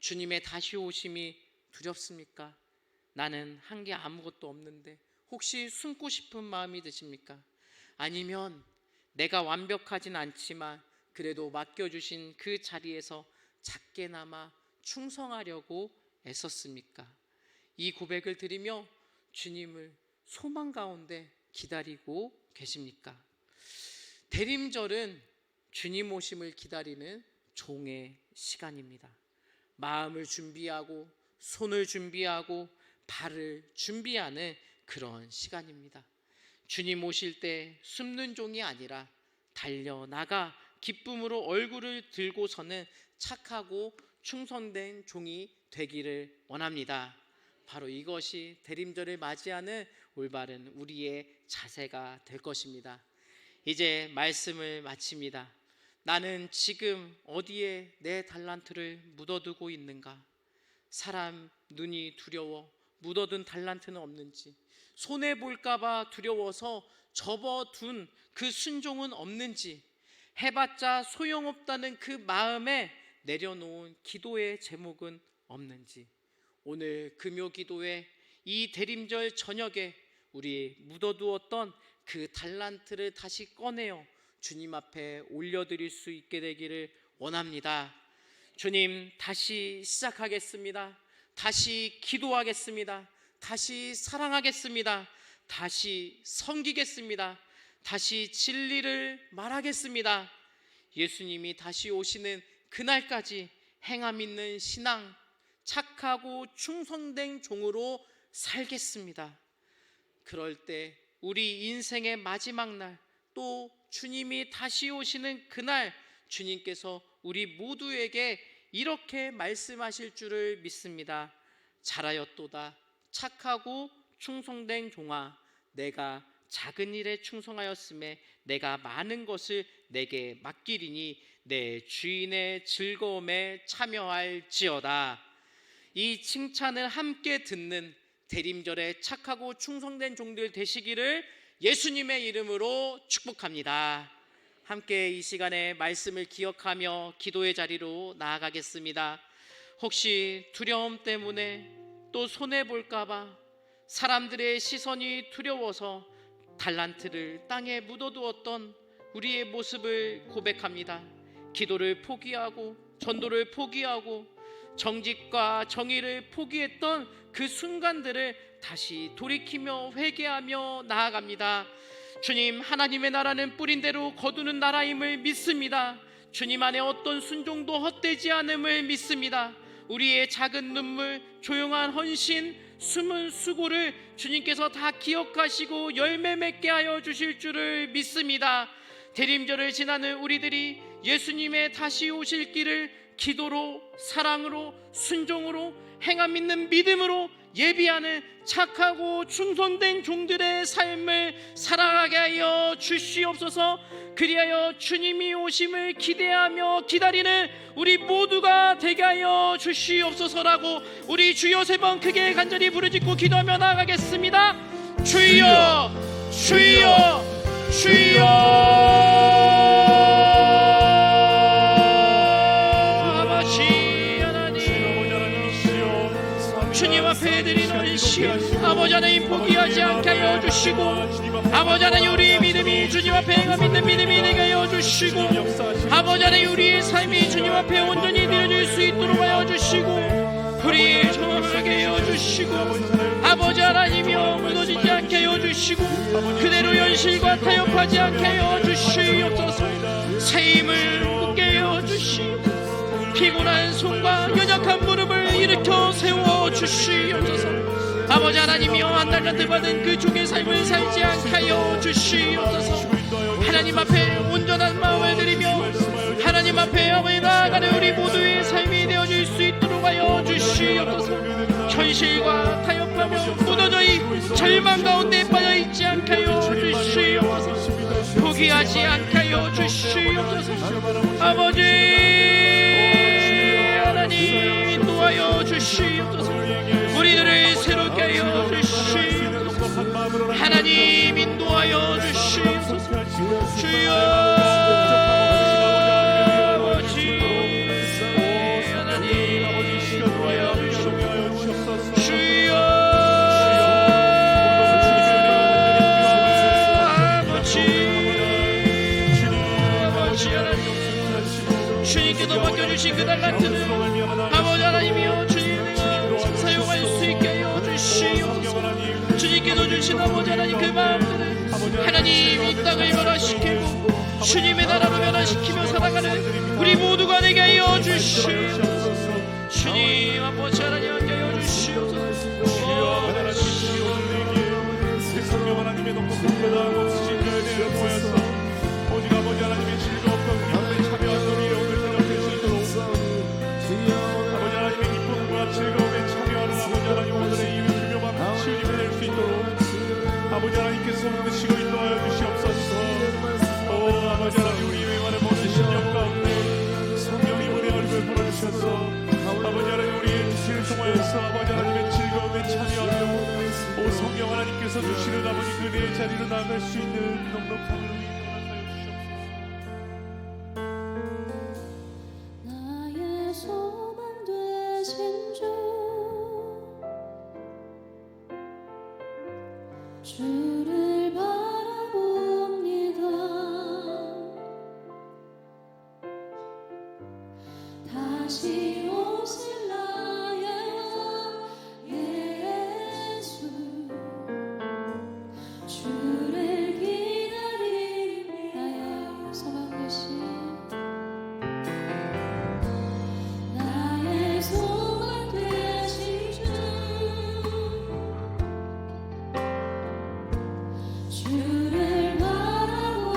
주님의 다시 오심이 두렵습니까? 나는 한 게 아무것도 없는데, 혹시 숨고 싶은 마음이 드십니까? 아니면 내가 완벽하진 않지만 그래도 맡겨주신 그 자리에서 작게나마 충성하려고 애썼습니까? 이 고백을 드리며 주님을 소망 가운데 기다리고 계십니까? 대림절은 주님 오심을 기다리는 종의 시간입니다. 마음을 준비하고 손을 준비하고 발을 준비하는 그런 시간입니다. 주님 오실 때 숨는 종이 아니라 달려나가 기쁨으로 얼굴을 들고서는 착하고 충성된 종이 되기를 원합니다. 바로 이것이 대림절을 맞이하는 올바른 우리의 자세가 될 것입니다. 이제 말씀을 마칩니다. 나는 지금 어디에 내 달란트를 묻어두고 있는가? 사람 눈이 두려워 묻어둔 달란트는 없는지, 손해볼까봐 두려워서 접어둔 그 순종은 없는지, 해봤자 소용없다는 그 마음에 내려놓은 기도의 제목은 없는지, 오늘 금요 기도에 이 대림절 저녁에 우리 묻어두었던 그 달란트를 다시 꺼내어 주님 앞에 올려드릴 수 있게 되기를 원합니다. 주님, 다시 시작하겠습니다. 다시 기도하겠습니다. 다시 사랑하겠습니다. 다시 섬기겠습니다. 다시 진리를 말하겠습니다. 예수님이 다시 오시는 그날까지 행함 있는 신앙, 착하고 충성된 종으로 살겠습니다. 그럴 때 우리 인생의 마지막 날, 또 주님이 다시 오시는 그날, 주님께서 우리 모두에게 이렇게 말씀하실 줄을 믿습니다. 잘하였도다 착하고 충성된 종아, 내가 작은 일에 충성하였음에 내가 많은 것을 내게 맡기리니 내 주인의 즐거움에 참여할지어다. 이 칭찬을 함께 듣는 대림절에 착하고 충성된 종들 되시기를 예수님의 이름으로 축복합니다. 함께 이 시간에 말씀을 기억하며 기도의 자리로 나아가겠습니다. 혹시 두려움 때문에 또 손해볼까봐 사람들의 시선이 두려워서 달란트를 땅에 묻어두었던 우리의 모습을 고백합니다. 기도를 포기하고 전도를 포기하고 정직과 정의를 포기했던 그 순간들을 다시 돌이키며 회개하며 나아갑니다. 주님, 하나님의 나라는 뿌린 대로 거두는 나라임을 믿습니다. 주님 안에 어떤 순종도 헛되지 않음을 믿습니다. 우리의 작은 눈물, 조용한 헌신, 숨은 수고를 주님께서 다 기억하시고 열매 맺게 하여 주실 줄을 믿습니다. 대림절을 지나는 우리들이 예수님의 다시 오실 길을 기도로, 사랑으로, 순종으로, 행함 있는 믿음으로 예비하는 착하고 충성된 종들의 삶을 살아가게 하여 주시옵소서. 그리하여 주님이 오심을 기대하며 기다리는 우리 모두가 되게 하여 주시옵소서라고 우리 주여 세 번 크게 간절히 부르짖고 기도하며 나아가겠습니다. 주여, 주여, 주여. 주님 앞에 드리는 시 아버지 하나님 포기하지 않게 하여 주시고, 아버지 하나님 우리의 믿음이 주님 앞에 행함 있는 믿음이 되게 하여 주시고, 아버지 하나님 우리의 삶이 주님 앞에 온전히 되어질 수 있도록 하여 주시고, 우리 정확하게 하여 주시고, 아버지 하나님이여 무너지지 않게 하여 주시고, 그대로 현실과 타협하지 않게 하여 주시옵소서. 새 힘을 붙게 하여 주시고, 피곤한 손과 연약한 무릎을 일으켜 세워 주시옵소서. 아버지 하나님이여 한 달란트 받은 그 종의 삶을 살지 않게 하여 주시옵소서. 하나님 앞에 온전한 마음을 드리며 하나님 앞에 아버지 나아가는 우리 모두의 삶이 되어질 수 있도록 하여 주시옵소서. 현실과 타협하며 무너져 있고 절망 가운데 빠져있지 않게 하여 주시옵소서. 포기하지 않게 하여 주시옵소서. 아버지 하나님 인도하여 주시옵소서. 우리들을 새롭게 하여 주시옵소서. 하나님 인도하여 주시옵소서. 주여 아버지 하나님 인도하여 주시옵소서. 주여 아버지 하나님 주님께서 맡겨주신 그 달란트를 아버지 하나님이여 주님과 사용할 수 있게 하여 주시옵소서. 주님께서 주신 아버지 하나님 그 마음들을 하나님 이 땅을 변화시키고 주님의 나라로 변화시키며 살아가는 우리 모두가 되게 하여 주시옵소서. 주님 아버지 하나님 함께 하여 주시옵소서. 성령 하나님의 높고 긍휼하고 없으신 자에 대해 모여서 오직 아버지 하나님의 즐거움과 기쁨에 참여하는 우리 영혼을 대접할 수 있도록 아버지 하나님의 기쁨과 즐거움에 참여하는 아버지 하나님 오늘의 이 금요밤 치유님이 될 수 있도록 아버지 하나님께서 드시고 인도하여 주시옵소서. 오 아버지 하나님 우리 영혼의 모든 신령 가운데 성령이 우리의 얼굴을 불어주셔서 아버지 하나님 우리의 주시를 통하여서 아버지 하나님의 즐거움에 참여하며 오 성령 하나님께서 주시는 아버지 그대의 자리로 나아갈 수 있는 넉넉함을 위해 나의 소망 되신 주 주를 바라봅니다. 다시 오실 나의 예수 주를 기다린 나의 소망 되신 나의 소망 되신 주 주를 바라봅니다.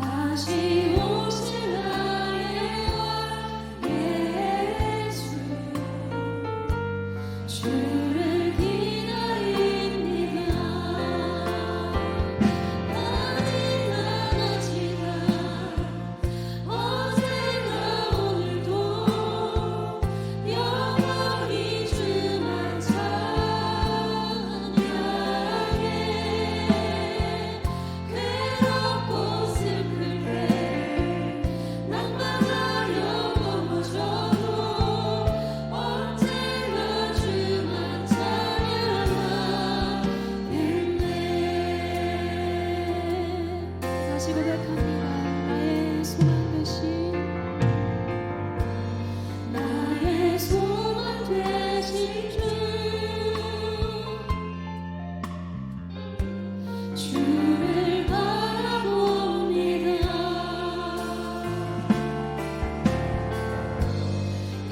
다시 오실 나의 예수 주를 기다립니다. 어제나 오늘도 영원히 주만 찬양해. 괴롭고 슬플 때 낭만하려 넘어져도 언제나 주만 찬양하 뱀네. 다시 고백합니다. 나의 소망 되신 나의 소망 되신 주 주를 바라봅니다.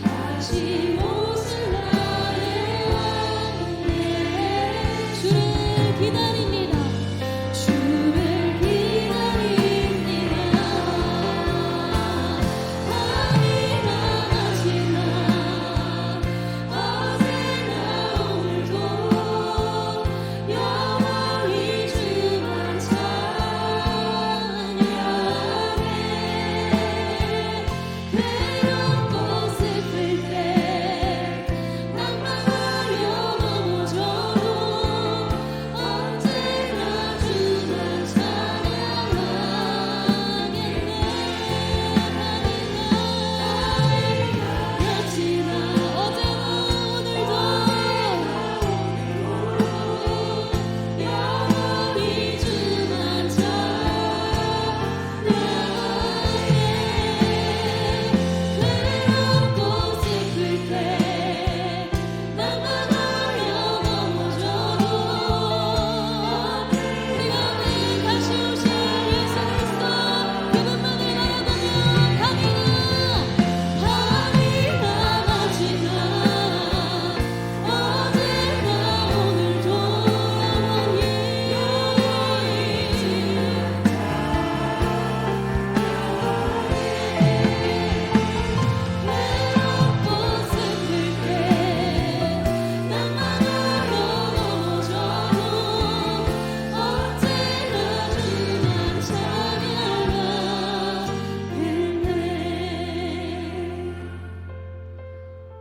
다시 오실 나의 주를 기다립니다. 주를 기다립니다. 밤이 많아지나 어제나 오늘도 영원히 주만 찬양해. 괴롭고 슬플 때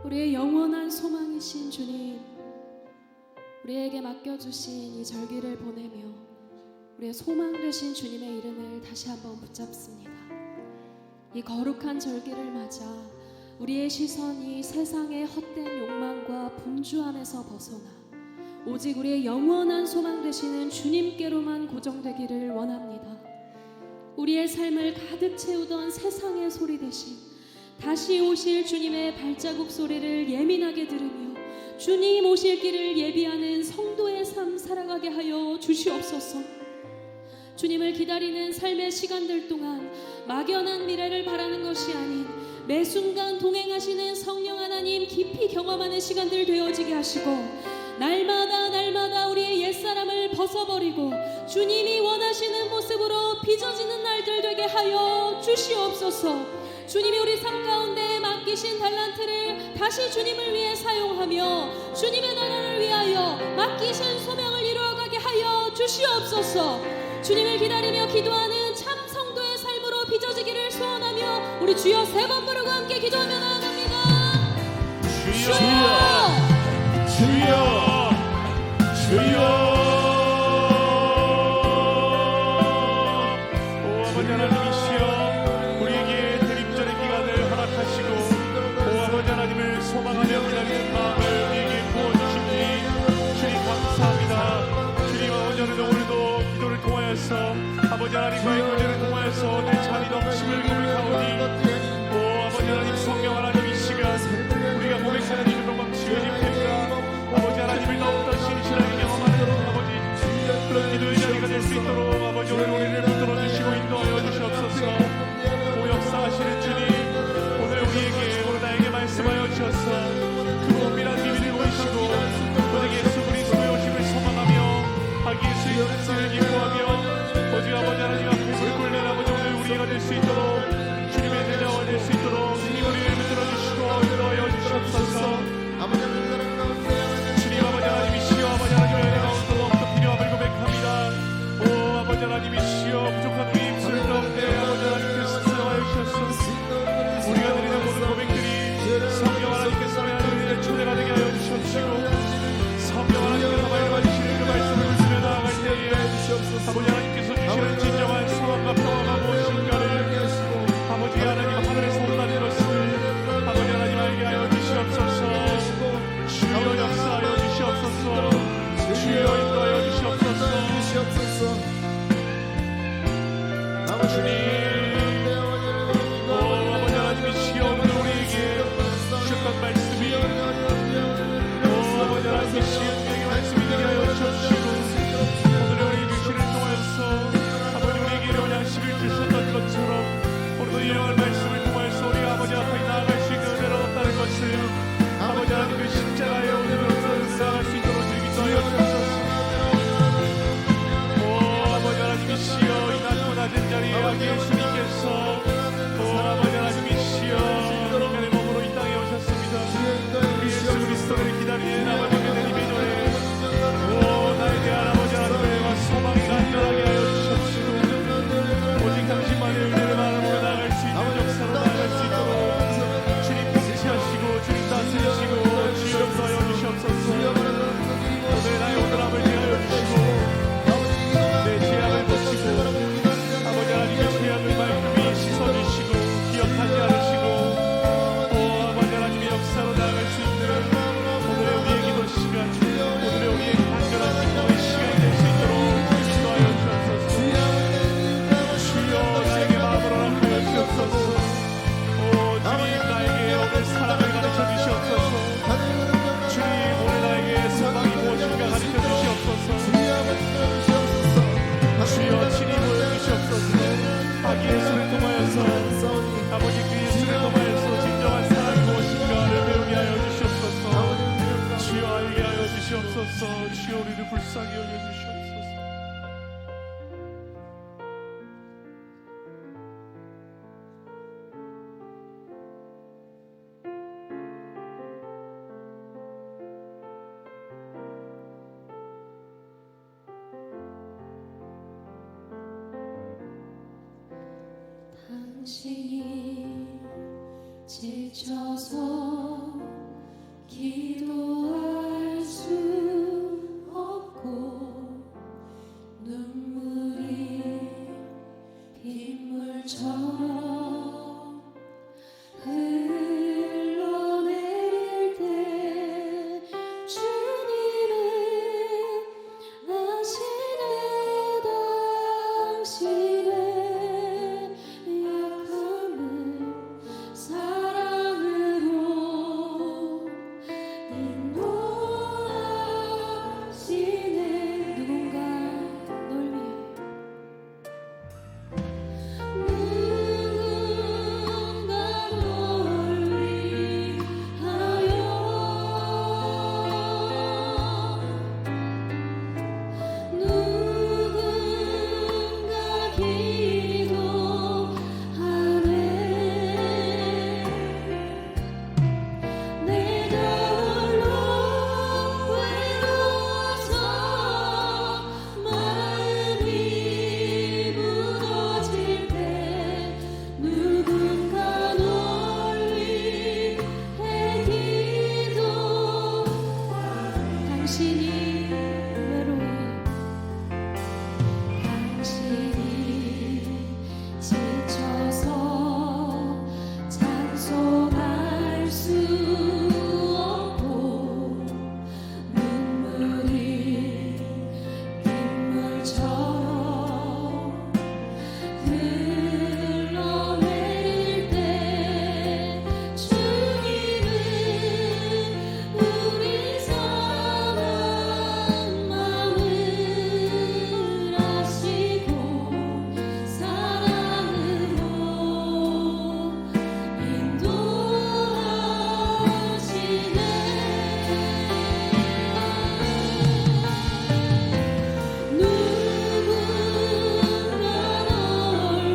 우리의 영원한 소망이신 주님, 우리에게 맡겨주신 이 절기를 보내며 우리의 소망 되신 주님의 이름을 다시 한번 붙잡습니다. 이 거룩한 절기를 맞아 우리의 시선이 세상의 헛된 욕망과 분주함에서 벗어나 오직 우리의 영원한 소망 되시는 주님께로만 고정되기를 원합니다. 우리의 삶을 가득 채우던 세상의 소리 대신 다시 오실 주님의 발자국 소리를 예민하게 들으며 주님 오실 길을 예비하는 성도의 삶 살아가게 하여 주시옵소서. 주님을 기다리는 삶의 시간들 동안 막연한 미래를 바라는 것이 아닌 매 순간 동행하시는 성령 하나님 깊이 경험하는 시간들 되어지게 하시고 날마다 우리의 옛사람을 벗어버리고 주님이 원하시는 모습으로 빚어지는 날들 되게 하여 주시옵소서. 주님이 우리 삶 가운데 맡기신 달란트를 다시 주님을 위해 사용하며 주님의 나라를 위하여 맡기신 소명을 이루어가게 하여 주시옵소서. 주님을 기다리며 기도하는 참 성도의 삶으로 빚어지기를 소원하며 우리 주여 세 번 부르고 함께 기도하며 나아갑니다. 주여 주여 주여. 오 아버지 하나님이시여, 우리에게 대립절의 기간을 허락하시고 오 아버지 하나님을 소망하며 기다리는 마음을 우리에게 부어주시니 주님 감사합니다. 주님 아버지 하나님, 오늘도 기도를 통하여서 아버지 하나님과의 교제를 통하여서 내 잔이 넘침을 고백하오니 오 아버지 하나님, 성령 하나님, 이 시간 우리가 고백하는 이 영광 지어진 때가 아버지 하나님을 더욱더 신실하게 경험하는 아버지 그런 기도의 자리가 될 수 있도록 아버지 오늘 우리를 붙들어 주시고 인도하여 주시옵소서. 오 역사하시는 주님, 오늘 우리에게 오늘 나에게 말씀하여 주셔서 그 은밀한 비밀을 보이시고 오직 예수 그리스도의 오심을 소망하며 자기 예수의 은혜를 기뻐하며 오직 아버지 하나님 앞에 물고 있는 아버지 오늘 우리가 될 수 있도록 주님의 제자가 될 수 있도록 주님 우리를 붙들어 주시고 인도하여 주시옵소서. 주님 아버지 하나님이시여, 아버지 하나님의 은혜 가운데도 없던 필요함을 고백합니다. 오 아버지 하나님이시여, 부족한 우리 입술 가운데 아버지 하나님께서 사용하여 주셨소. 우리가 드리는 모든 고백들이 성령 하나님께서 하나님의 초대가 되게 하여 주시옵시고 성령 하나님께서 말씀하시는 그 말씀을 들으며 나아갈 때에 아버지 하나님께서 주시는 진정한 소망과 평화가 무엇인가를 아버지 하나님 하늘에서 온다는 것을 아버지 하나님 알게 하여 주시옵소서. 주여 역사하여 주시옵소서. 주여 인도하여 주시옵소서. 주님, 오 아버지 하나님이시여, 오늘 우리에게 주셨던 말씀이 오 아버지 하나님이시여 우리에게 말씀이 되게 하여 주시옵시고 오늘 우리 육신을 통하여서 아버지 우리에게 영양식을 주셨던 것처럼 오늘도 이 영을 말씀을 통하여서 우리가 아버지 앞에 나아갈 수 있는 은혜를 얻다는 것을 아버지 하나님 그 십자가에 오늘은 나아갈 수 있도록 인도하여 주옵소서. 오 아버지 하나님이시여, 이 낮고 낮은 자리에 아기 예수님께서 오 아버지 하나님이시여 인간의 몸으로 이 땅에 오셨습니다. 우리 예수 그리스도를 기다리는 아버지 하나님의 전에 오 나에 대한 아버지 하나님의 소망이 간절하게 하여 주십시오. 오직 당신만의 은혜를 바라보며 나아갈 수 있는 역사로 나아갈 수 있도록 주님 통치하시고 주님 다스리시고 주여 인도하여 주시옵소서. 오늘 나의 오늘함을 대하여 주시고 내 죄악을 보시고 아버지 하나님의 죄악을 말끔히 씻어주시고 기억하지 않으시고 오 아버지 하나님의 역사로 나아갈 수 있는 오늘의 우리의 기도 시간, 오늘의 우리의 간절한 기도의 시간이 될 수 있도록 인도하여 주옵소서. 주여 나에게 마음을 허락하여 주옵소서. 오 주님, 나에게 오늘 사랑을 가르쳐 주시옵소서. 주님, 오늘 나에게 소망이 무엇인가 가르쳐 주시옵소서. 주여 친히 보여주시옵소서. 아기 예수를 통하여서 아버지 그 예수를 통하여서 진정한 사랑이 무엇인가를 배우게 하여 주시옵소서. 주여 알게 하여 주시옵소서. 주여 우리를 불쌍히 여겨 주시옵소서. 당신이 지쳐서 기도할 수 없고 눈물이 빗물처럼 흘러내릴 때 주님은 아시네 당신의 약함을 사랑으로 인도하시네. 누군가 널 위해 누군가 널 위하여 누군가 기도하네. 내가 홀로 외로워서 마음이 무너질 때 누군가 널 위해 기도하네. 당신이 외로워 당신이 지쳐서 찬송할 수 없고 눈물이 빗물처럼 흘러내릴 때 주님은 우리 선한 마음을 아시고 사랑으로 인도하시네. 누군가 널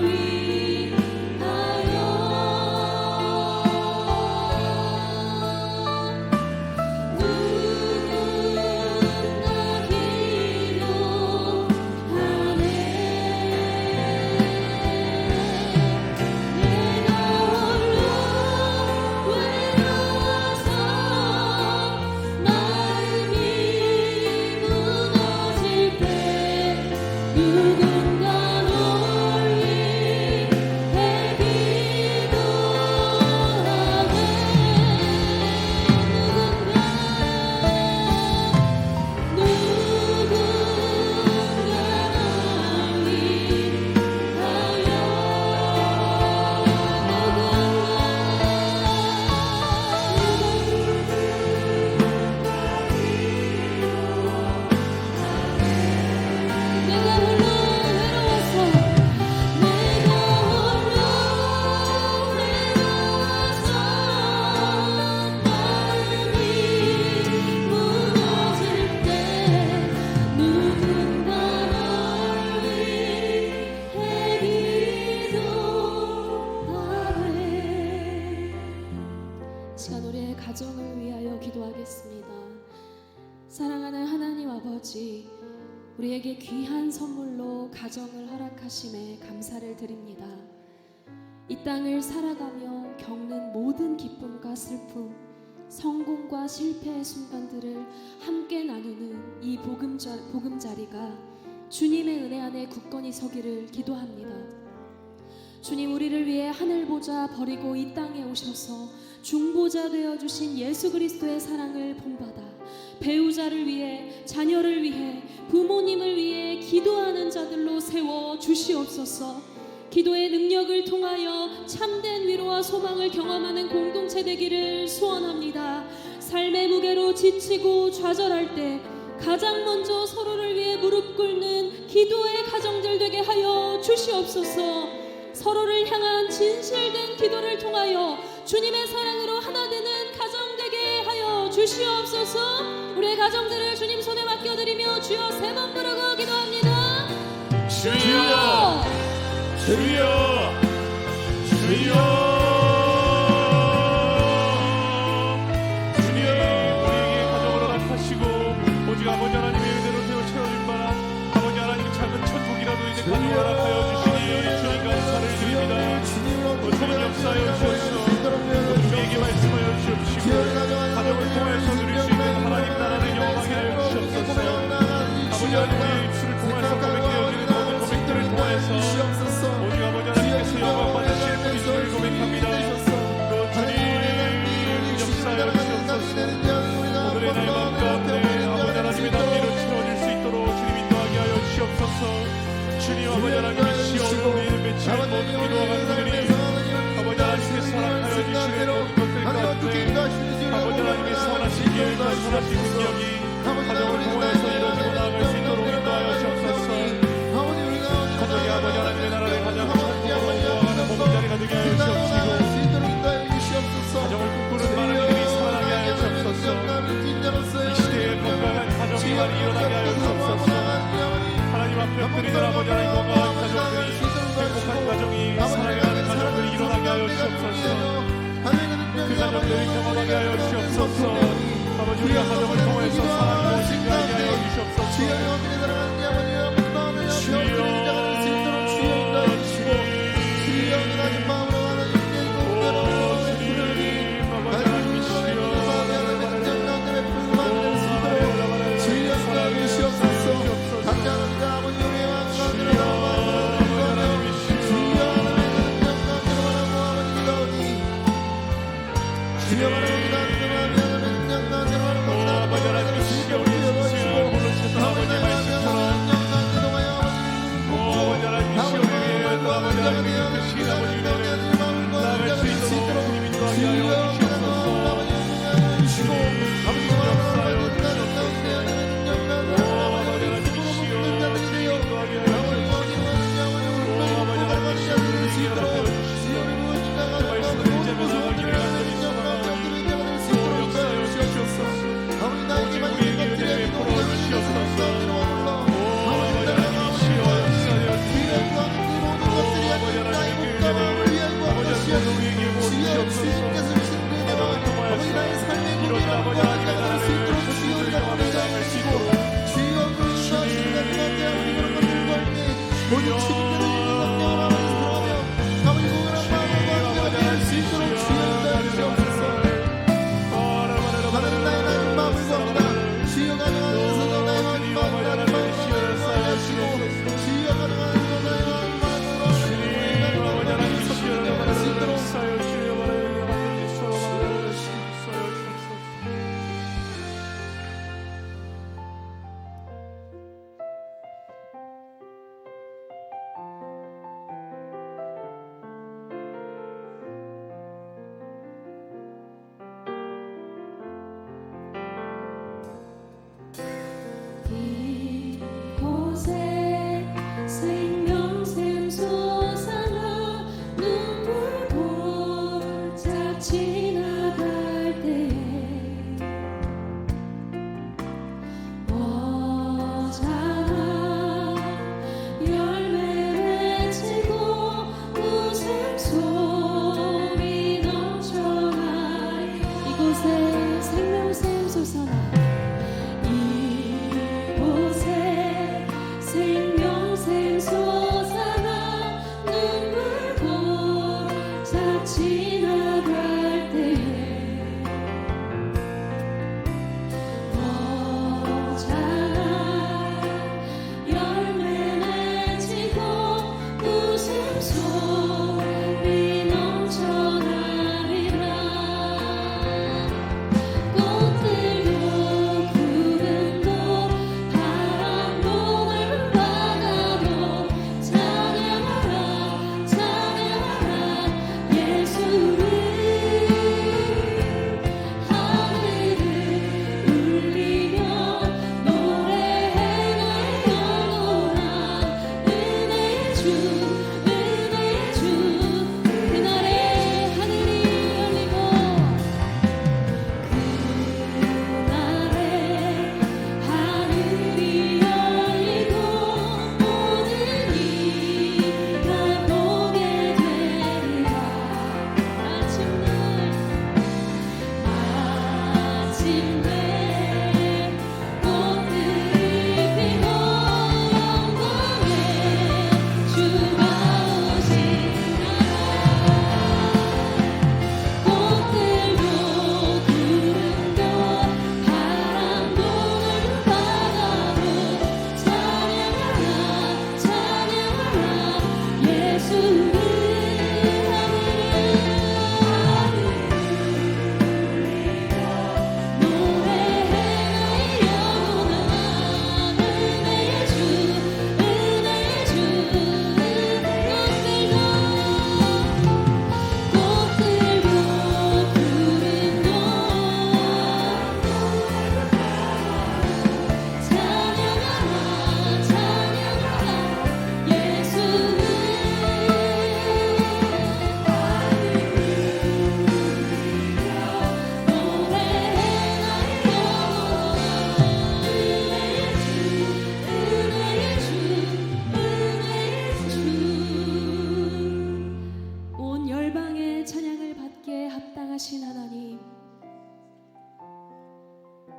시간 우리의 가정을 위하여 기도하겠습니다. 사랑하는 하나님 아버지, 우리에게 귀한 선물로 가정을 허락하심에 감사를 드립니다. 이 땅을 살아가며 겪는 모든 기쁨과 슬픔, 성공과 실패의 순간들을 함께 나누는 이 보금자리가 주님의 은혜 안에 굳건히 서기를 기도합니다. 주님, 우리를 위해 하늘 보좌 버리고 이 땅에 오셔서 중보자 되어주신 예수 그리스도의 사랑을 본받아 배우자를 위해, 자녀를 위해, 부모님을 위해 기도하는 자들로 세워 주시옵소서. 기도의 능력을 통하여 참된 위로와 소망을 경험하는 공동체 되기를 소원합니다. 삶의 무게로 지치고 좌절할 때 가장 먼저 서로를 위해 무릎 꿇는 기도의 가정들 되게 하여 주시옵소서. 서로를 향한 진실된 기도를 통하여 주님의 사랑으로 하나 되는 가정 되게 하여 주시옵소서. 우리의 가정들을 주님 손에 맡겨드리며 주여 세 번 부르고 기도합니다. 주여, 주여, 주여. 주님, 우리에게 가정을 허락하시고 오직 아버지 하나님의 은혜로 되어 채워진 바 아버지 하나님 작은 천국이라도 이제 가정을 허락하여 주시니 주님 감사를 드립니다. 주님 역사하여 주옵시고 우리에게 말씀하여 주옵시고 가정을 통해서 누릴 수 있는 하나님 나라를 영광하게 하여 주시옵소서. 아버지 하나님 우리의 입술을 통해서 고백되어지는 모든 고백들을 통해서 오직 아버지 하나님께서 영광 받으실 분이심을 고백합니다. 또 주님 역사하여 주시옵소서. 오늘의 날 밤 가운데 아버지 하나님의 단비로 채워질 수 있도록 주님 인도하게 하여 주시옵소서. 주님 아버지 하나님의 시험으로 우리는 맺힌 모든 기도와 간구들이 아버지 하나님께서 허락하여 주시는 모든 것들 가운데 아버지 하나님의 선하신 계획과 선하신 능력이 가정을 통해서 이루어지고 나아갈 수 있도록 인도하여 주옵소서. 가정이 아버지 하나님의 나라를 가장 천국으로 모아가는 보금자리가 되게 하여 주옵시고 가정을 꿈꾸는 많은 이들이 살아나게 하여 주옵소서. 이 시대에 건강한 가정이 많이 일어나게 하여 주옵소서. 하나님 앞에 드리는 아버지 하나님 건강한 가정들이 행복한 가정이 살아가는 가정들이 일어나게 하여 주옵소서. 그 가정들을 경험하게 하여 주옵소서. 아버지 우리가 가정을 통해서 사랑이 무엇인가 알게 하여 주옵소서.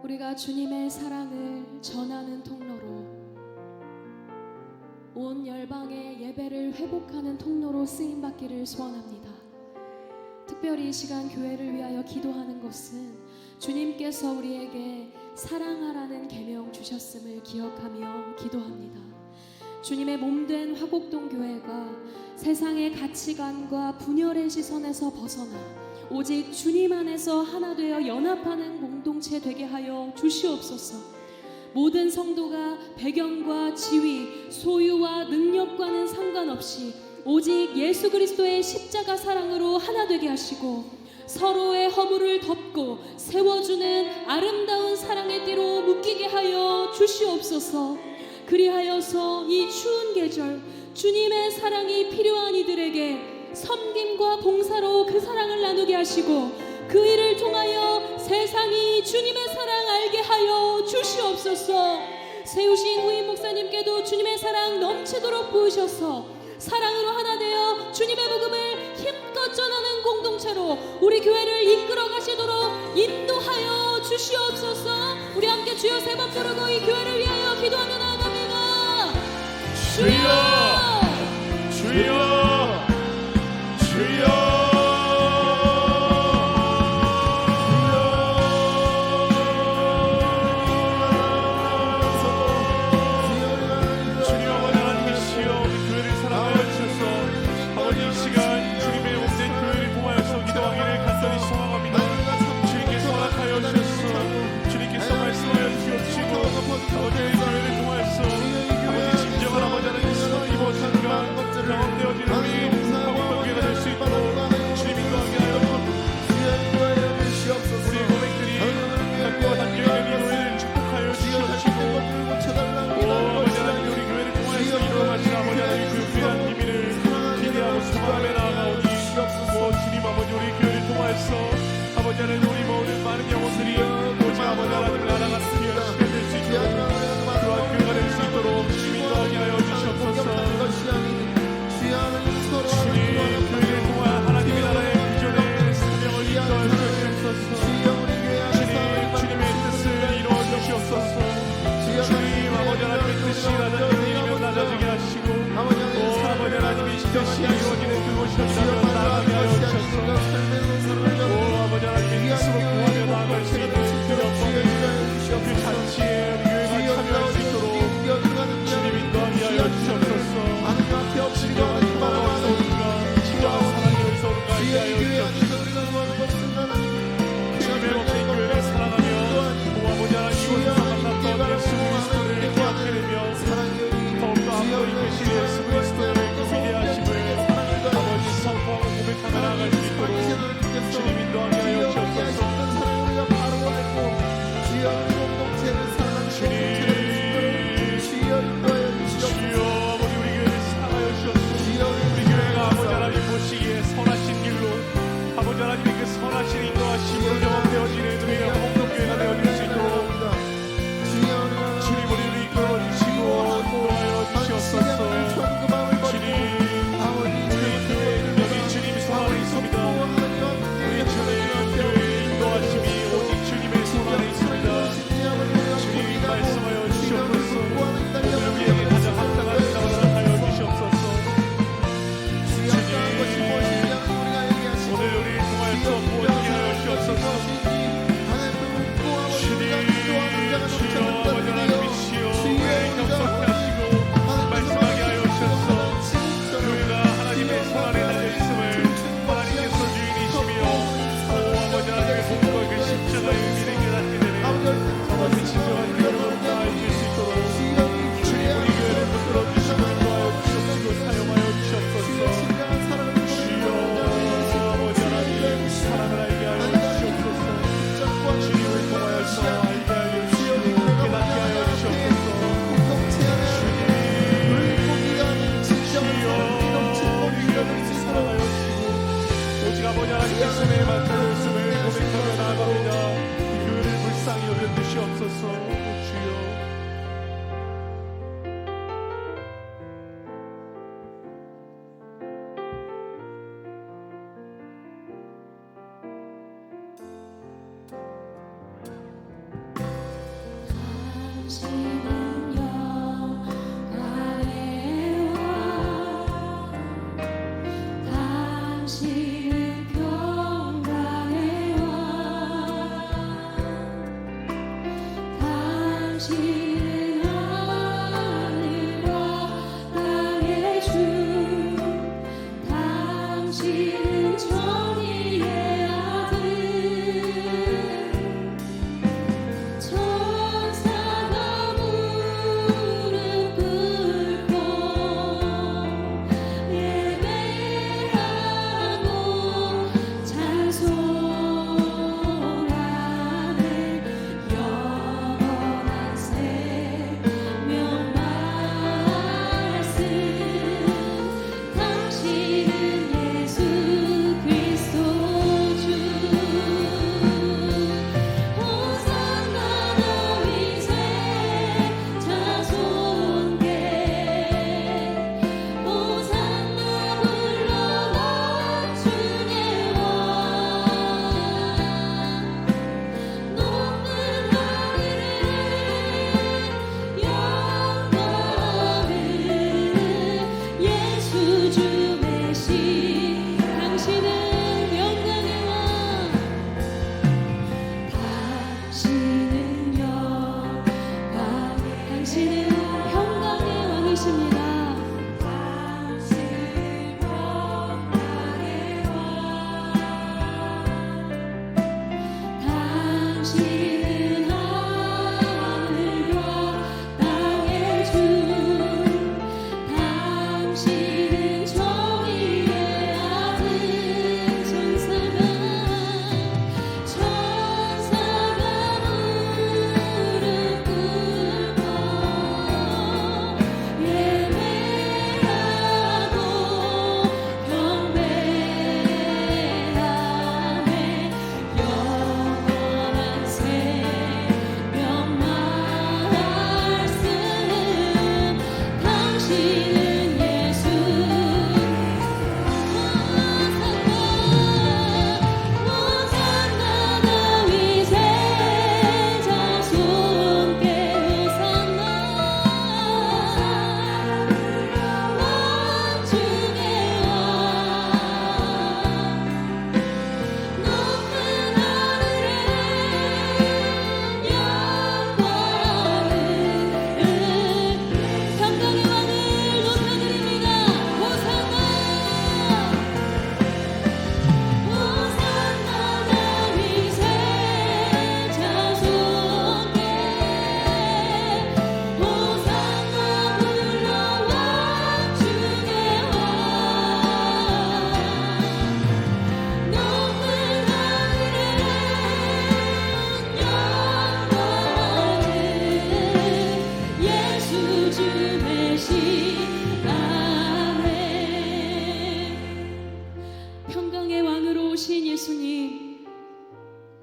우리가 주님의 사랑을 전하는 통로로, 온 열방의 예배를 회복하는 통로로 쓰임받기를 소원합니다. 특별히 이 시간 교회를 위하여 기도하는 것은 주님께서 우리에게 사랑하라는 계명 주셨음을 기억하며 기도합니다. 주님의 몸된 화곡동 교회가 세상의 가치관과 분열의 시선에서 벗어나 오직 주님 안에서 하나 되어 연합하는 공동체 되게 하여 주시옵소서. 모든 성도가 배경과 지위, 소유와 능력과는 상관없이 오직 예수 그리스도의 십자가 사랑으로 하나 되게 하시고 서로의 허물을 덮고 세워주는 아름다운 사랑의 띠로 묶이게 하여 주시옵소서. 그리하여서 이 추운 계절 주님의 사랑이 필요한 이들에게 섬김과 봉사로 그 사랑을 나누게 하시고 그 일을 통하여 세상이 주님의 사랑 알게 하여 주시옵소서. 세우신 후임 목사님께도 주님의 사랑 넘치도록 부으셔서 사랑으로 하나 되어 주님의 복음을 힘껏 전하는 공동체로 우리 교회를 이끌어 가시도록 인도하여 주시옵소서. 우리 함께 주여 세 번 부르고 이 교회를 위하여 기도하며 나아갑니다. 주여, 주여, 주여. 아버지의 교회를 통하여서 아버지 진정한 아버지 하나님 이곳 상가 경험되어지는 우리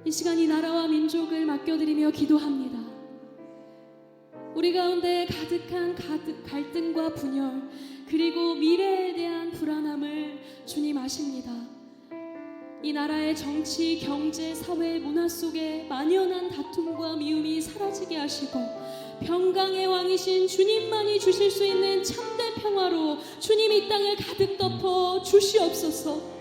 이 시간 이 나라와 민족을 맡겨드리며 기도합니다. 우리 가운데 가득한 갈등과 분열, 그리고 미래에 대한 불안함을 주님 아십니다. 이 나라의 정치, 경제, 사회, 문화 속에 만연한 다툼과 미움이 사라지게 하시고 평강의 왕이신 주님만이 주실 수 있는 참된 평화로 주님 이 땅을 가득 덮어 주시옵소서.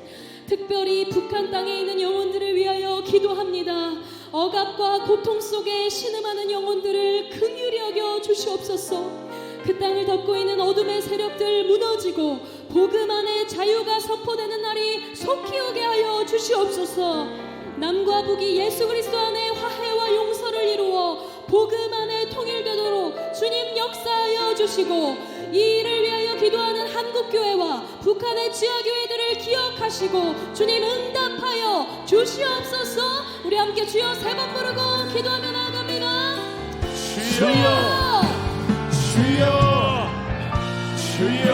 특별히 북한 땅에 있는 영혼들을 위하여 기도합니다. 억압과 고통 속에 신음하는 영혼들을 긍휼히 여겨 주시옵소서. 그 땅을 덮고 있는 어둠의 세력들 무너지고 복음 안에 자유가 선포되는 날이 속히 오게 하여 주시옵소서. 남과 북이 예수 그리스도 안에 화해와 용서를 이루어 복음 안에 통일되도록 주님 역사하여 주시고, 이 일을 위하여 기도하는 한국교회와 북한의 지하교회들을 기억하시고 주님 응답하여 주시옵소서. 우리 함께 주여 세 번 부르고 기도하며 나아갑니다. 주여, 주여, 주여.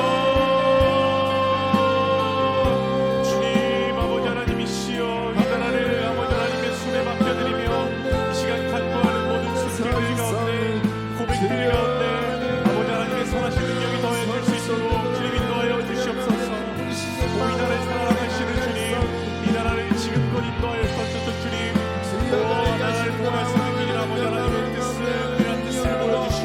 주님 아버지 하나님이시여, 이 나라를 아버지 하나님의 손에 맡겨드리며 이 시간 간구하는 모든 순간들 가운데, 고백들 가운데 아버지 하나님의 선하신 능력이 더해질 수 있도록 주님 인도하여 주시옵소서. 이 나라를 살아가시는 주님, 이 나라를 지금껏 인도하여 주셨던 주님, 나라를 통해 말씀드린 아버지 하나님의 뜻을, 그런 뜻을 보여주시옵소서.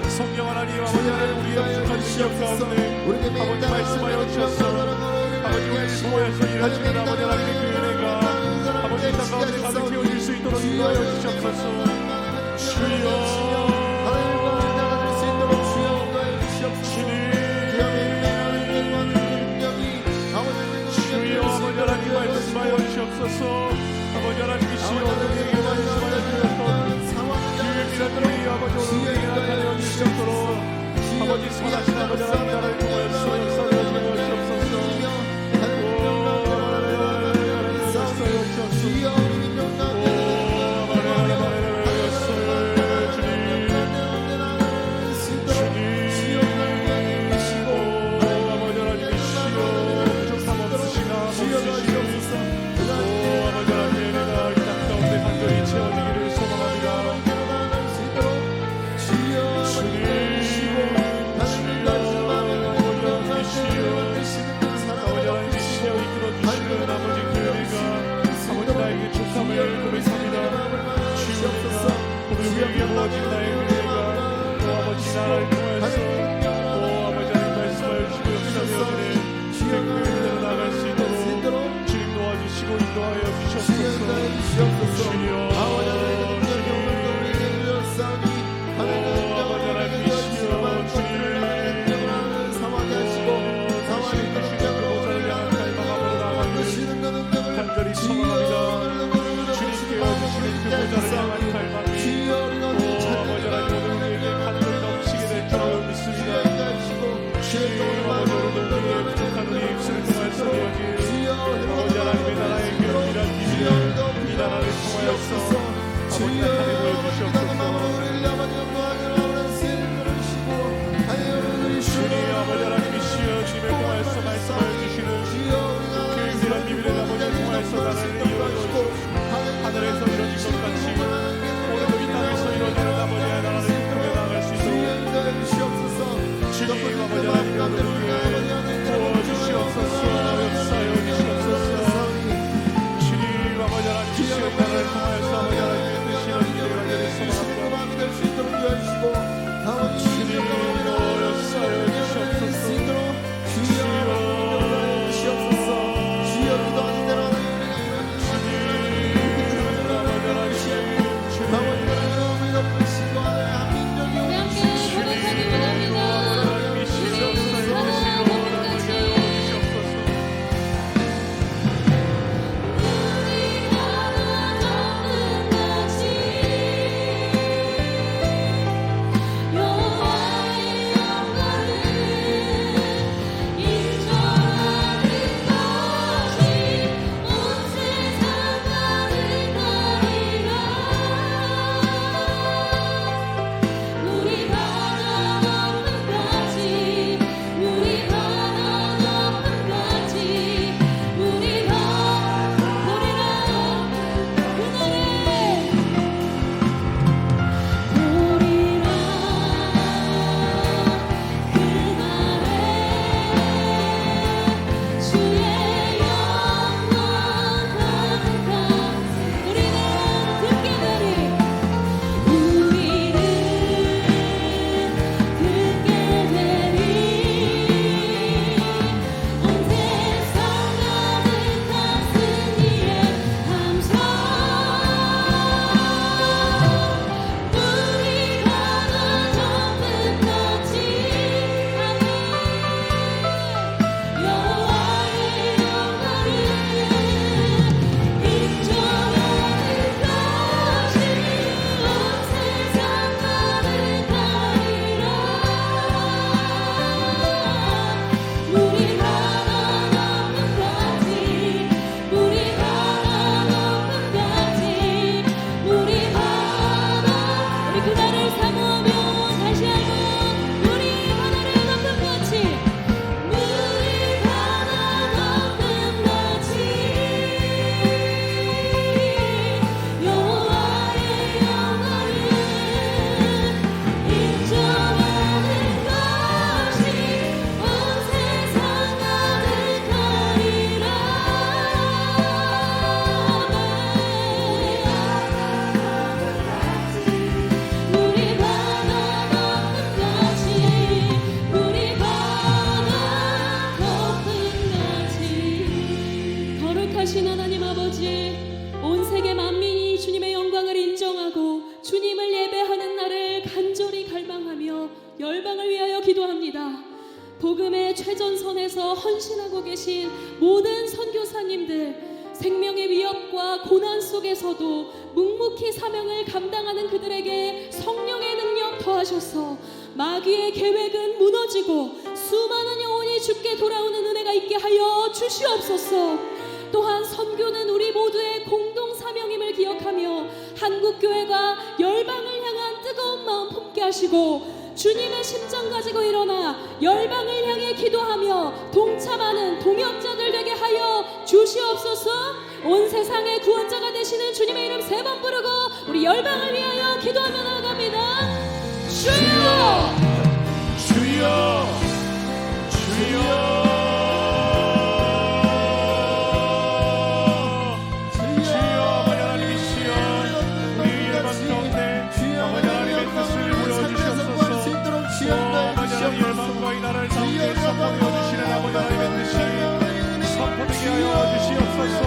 성령 하나님 아버지 하나님 우리의 부족한 능력 가운데 아버지 말씀하여 주셔서 아버지 우리를 통하여서 일하시는 아버지 하나님의 그 은혜가 아버지 이 땅 가운데 가득 채워질 수 있도록 인도하여 주시옵소서. 주여 주여 아버지 하나님 말씀하여 주시옵소서. 아버지 하나님이시여 우리에게 말씀하여 주셨던 주의 미련들이 아버지 우리에게 나타내어 주시옵도록 아버지 선하신 아버지 하나님 나라를 통하여서 역사하여 주시옵소서. 간절히 소망합니다. 주님께 주시는 그 보좌를 향한 갈망이 아버지 하나님 우리에게 간절히 넘치게 될 줄 믿습니다. 주님 아버지 오늘도 우리의 부족한 우리의 입술을 통하여서 되어질 아버지 하나님의 나라의 기업이란 비밀을 이 나라를 통하여서 아버지 나타내 보여주시옵소서. 주님 아버지 하나님이시여 주님을 통하여서 말씀하여 주시는 그 이런 비밀을 아버지 통하여서 나라를 이루어주시옵소서. 하늘에서 이루어진 것 같이 오늘도 이 땅에서 이루어지는 아버지의 나라를 이끌어 나갈 수 있도록 주님 아버지 하나님 우리에게 도와주시옵소서. 역사하여 주시옵소서. 주님 아버지 하나님이시여 이 나라를 통하여서 아버지 하나님의 뜻이 이루어지기를 간절히 소망합니다. 주님 역사하여 주시옵소서. 우리 함께 고백하기 원합니다. 주님 사랑하고 끝까지 복음의 최전선에서 헌신하고 계신 모든 선교사님들, 생명의 위협과 고난 속에서도 묵묵히 사명을 감당하는 그들에게 성령의 능력 더하셔서 마귀의 계획은 무너지고 수많은 영혼이 주께 돌아오는 은혜가 있게 하여 주시옵소서. 또한 선교는 우리 모두의 공동 사명임을 기억하며 한국교회가 열방을 향한 뜨거운 마음 품게 하시고 주님의 심장 가지고 일어나 열방을 향해 기도하며 동참하는 동역자들 되게 하여 주시옵소서. 온 세상의 구원자가 되시는 주님의 이름 3번 부르고 우리 열방을 위하여 기도하며 나아갑니다. 주여! 주여! 주여! 열방과 이 나라를 가운데 선포되어 주시는 아버지 하나님의 뜻이 선포되게 하여 주시옵소서.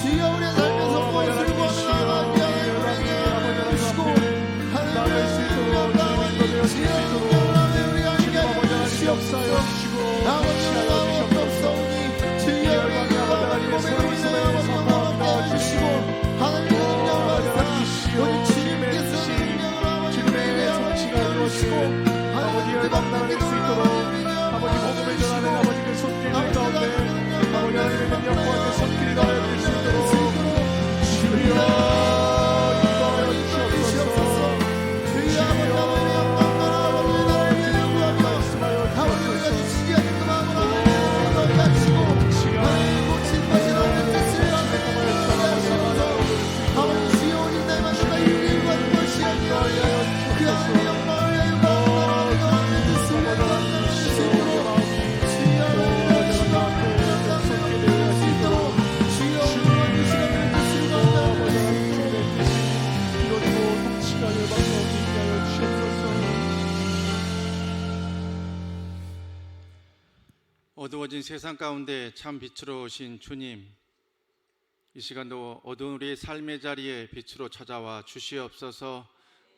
주여 우리의 삶에서 무엇을 구원하나 우리에게 주시고 하나님의 주님을 되어 수 있도록 주님 아버지 하나님 역사하여 주시고 역시하여 주시옵소서. 주여 열방의 아버지 하나님의 새로운 세상에 선포합니다. 주시고 하나님의 우리 주님께서 주님의 정치가 이루어지고 아버지 열방 나라를 수 있도록 아버지 복음을 전하는 아버지 그 손길 가운데 아버지 하나님의 능력과 그 손길이 나아야 될 수 있도록 주여 인도하여 주시옵소서. 주여 아버지 나라를 말씀하여 주시옵소서. 하나님 고친 것이 너의 뜻을 아버지 시온이 내 마지막 일을 받는 것이 아니라 그 안에 영광을 영광을 너의 뜻을 받는 것이므로 주여 하나님의 손길을 수 있도록 주여 그 시간의 뜻을 받는 이루어지고 통치가 열방과 어디게 하여 주시옵소서. 어두워진 세상 가운데 참 빛으로 오신 주님, 이 시간도 어두운 우리의 삶의 자리에 빛으로 찾아와 주시옵소서.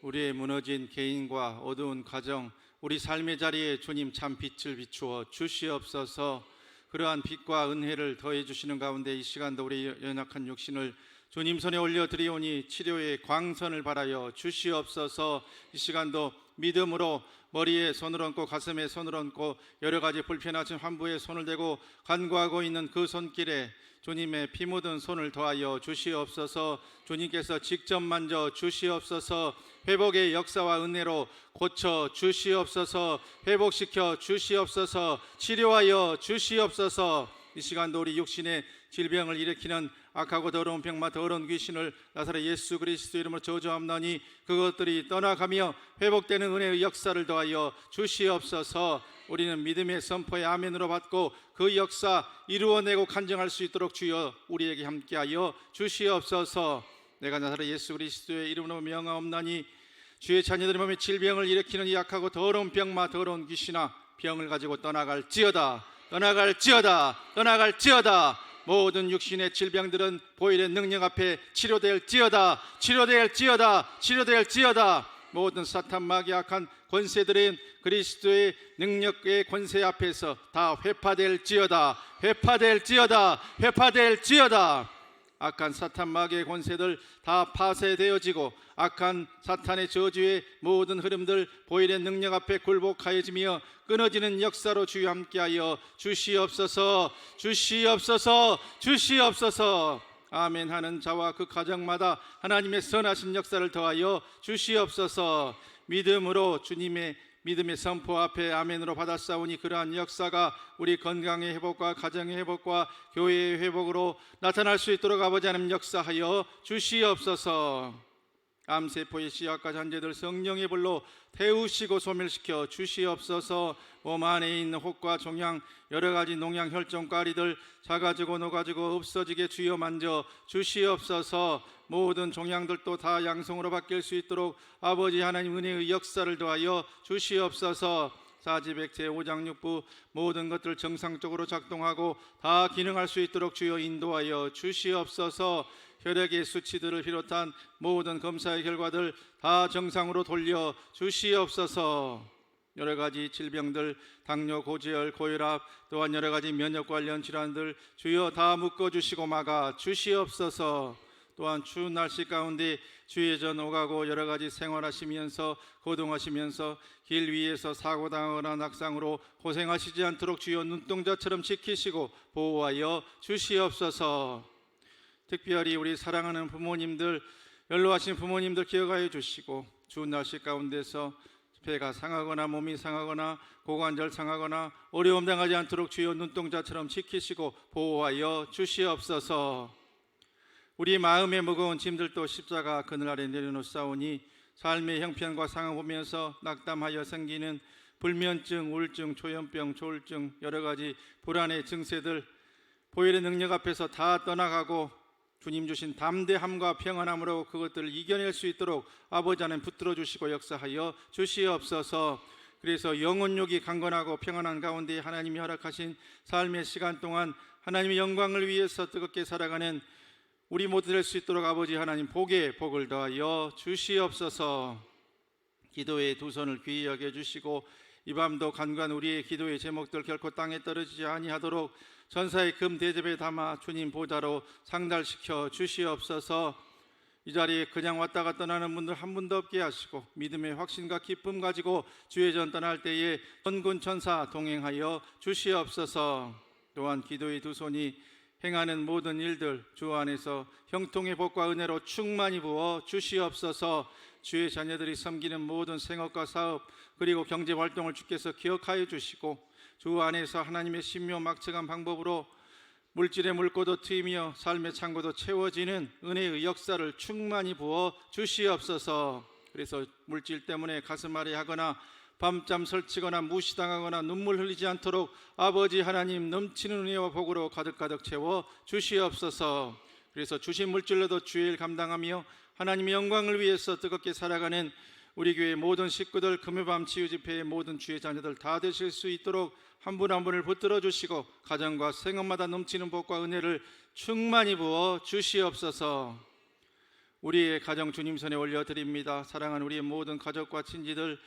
우리의 무너진 개인과 어두운 가정, 우리 삶의 자리에 주님 참 빛을 비추어 주시옵소서. 그러한 빛과 은혜를 더해 주시는 가운데 이 시간도 우리 연약한 육신을 주님 손에 올려드리오니 치료의 광선을 바라여 주시옵소서. 이 시간도 믿음으로 머리에 손을 얹고 가슴에 손을 얹고 여러 가지 불편하신 환부에 손을 대고 간구하고 있는 그 손길에 주님의 피 묻은 손을 더하여 주시옵소서. 주님께서 직접 만져 주시옵소서. 회복의 역사와 은혜로 고쳐 주시옵소서. 회복시켜 주시옵소서. 치료하여 주시옵소서. 이 시간도 우리 육신의 질병을 일으키는 악하고 더러운 병마 더러운 귀신을 나사렛 예수 그리스도 이름으로 저주하옵나니 그것들이 떠나가며 회복되는 은혜의 역사를 더하여 주시옵소서. 우리는 믿음의 선포의 아멘으로 받고 그 역사 이루어내고 간증할 수 있도록 주여 우리에게 함께하여 주시옵소서. 내가 나사렛 예수 그리스도의 이름으로 명하옵나니 주의 자녀들의 몸에 질병을 일으키는 약하고 더러운 병마 더러운 귀신아 병을 가지고 떠나갈지어다. 떠나갈지어다. 떠나갈지어다. 모든 육신의 질병들은 보혈의 능력 앞에 치료될지어다. 치료될지어다. 치료될지어다. 모든 사탄 마귀 악한 권세들은 그리스도의 능력의 권세 앞에서 다 회파될지어다. 회파될지어다. 회파될지어다. 악한 사탄 마귀의 권세들 다 파쇄되어지고 악한 사탄의 저주의 모든 흐름들 보혈의 능력 앞에 굴복하여지며 끊어지는 역사로 주여 함께하여 주시옵소서. 주시옵소서. 주시옵소서. 아멘 하는 자와 그 가정마다 하나님의 선하신 역사를 더하여 주시옵소서. 믿음으로 주님의 믿음의 선포 앞에 아멘으로 받았사오니 그러한 역사가 우리 건강의 회복과 가정의 회복과 교회의 회복으로 나타날 수 있도록 아버지 하나님 역사하여 주시옵소서. 암세포의 씨앗과 잔재들 성령의 불로 태우시고 소멸시켜 주시옵소서. 몸 안에 있는 혹과 종양 여러 가지 농양 혈종 가리들 작아지고 녹아지고 없어지게 주여 만져 주시옵소서. 모든 종양들도 다 양성으로 바뀔 수 있도록 아버지 하나님 은혜의 역사를 더하여 주시옵소서. 사지백 제5장 6부 모든 것들 정상적으로 작동하고 다 기능할 수 있도록 주여 인도하여 주시옵소서. 혈액의 수치들을 비롯한 모든 검사의 결과들 다 정상으로 돌려 주시옵소서. 여러 가지 질병들, 당뇨, 고지혈, 고혈압, 또한 여러 가지 면역 관련 질환들 주여 다 묶어주시고 막아 주시옵소서. 또한 추운 날씨 가운데 주회전 오가고 여러 가지 생활하시면서 고동하시면서 길 위에서 사고 당하거나 낙상으로 고생하시지 않도록 주여 눈동자처럼 지키시고 보호하여 주시옵소서. 특별히 우리 사랑하는 부모님들, 연로하신 부모님들 기억하여 주시고 추운 날씨 가운데서 배가 상하거나 몸이 상하거나 고관절 상하거나 어려움 당하지 않도록 주여 눈동자처럼 지키시고 보호하여 주시옵소서. 우리 마음에 무거운 짐들도 십자가 그늘 아래 내려놓사오니 삶의 형편과 상황 보면서 낙담하여 생기는 불면증, 우울증, 조현병, 조울증 여러 가지 불안의 증세들 보혈의 능력 앞에서 다 떠나가고 주님 주신 담대함과 평안함으로 그것들을 이겨낼 수 있도록 아버지 하나님 붙들어 주시고 역사하여 주시옵소서. 그래서 영혼욕이 강건하고 평안한 가운데 하나님이 허락하신 삶의 시간 동안 하나님의 영광을 위해서 뜨겁게 살아가는 우리 모두 될 수 있도록 아버지 하나님 복에 복을 더하여 주시옵소서. 기도의 두 손을 귀히 여겨주시고 이 밤도 간간 우리의 기도의 제목들 결코 땅에 떨어지지 아니하도록 전사의 금 대접에 담아 주님 보좌로 상달시켜 주시옵소서. 이 자리에 그냥 왔다가 떠나는 분들 한 분도 없게 하시고 믿음의 확신과 기쁨 가지고 주의 전 떠날 때에 전군 천사 동행하여 주시옵소서. 또한 기도의 두 손이 행하는 모든 일들 주 안에서 형통의 복과 은혜로 충만히 부어 주시옵소서. 주의 자녀들이 섬기는 모든 생업과 사업 그리고 경제 활동을 주께서 기억하여 주시고 주 안에서 하나님의 신묘 막측한 방법으로 물질의 물고도 트이며 삶의 창고도 채워지는 은혜의 역사를 충만히 부어 주시옵소서. 그래서 물질 때문에 가슴 아래 하거나 밤잠 설치거나 무시당하거나 눈물 흘리지 않도록 아버지 하나님 넘치는 은혜와 복으로 가득가득 채워 주시옵소서. 그래서 주신 물질로도 주의 일 감당하며 하나님의 영광을 위해서 뜨겁게 살아가는 우리 교회 모든 식구들 금요밤 치유집회의 모든 주의 자녀들 다 되실 수 있도록 한 분 한 분을 붙들어 주시고 가정과 생업마다 넘치는 복과 은혜를 충만히 부어 주시옵소서. 우리의 가정 주님 손에 올려드립니다. 사랑하는 우리의 모든 가족과 친지들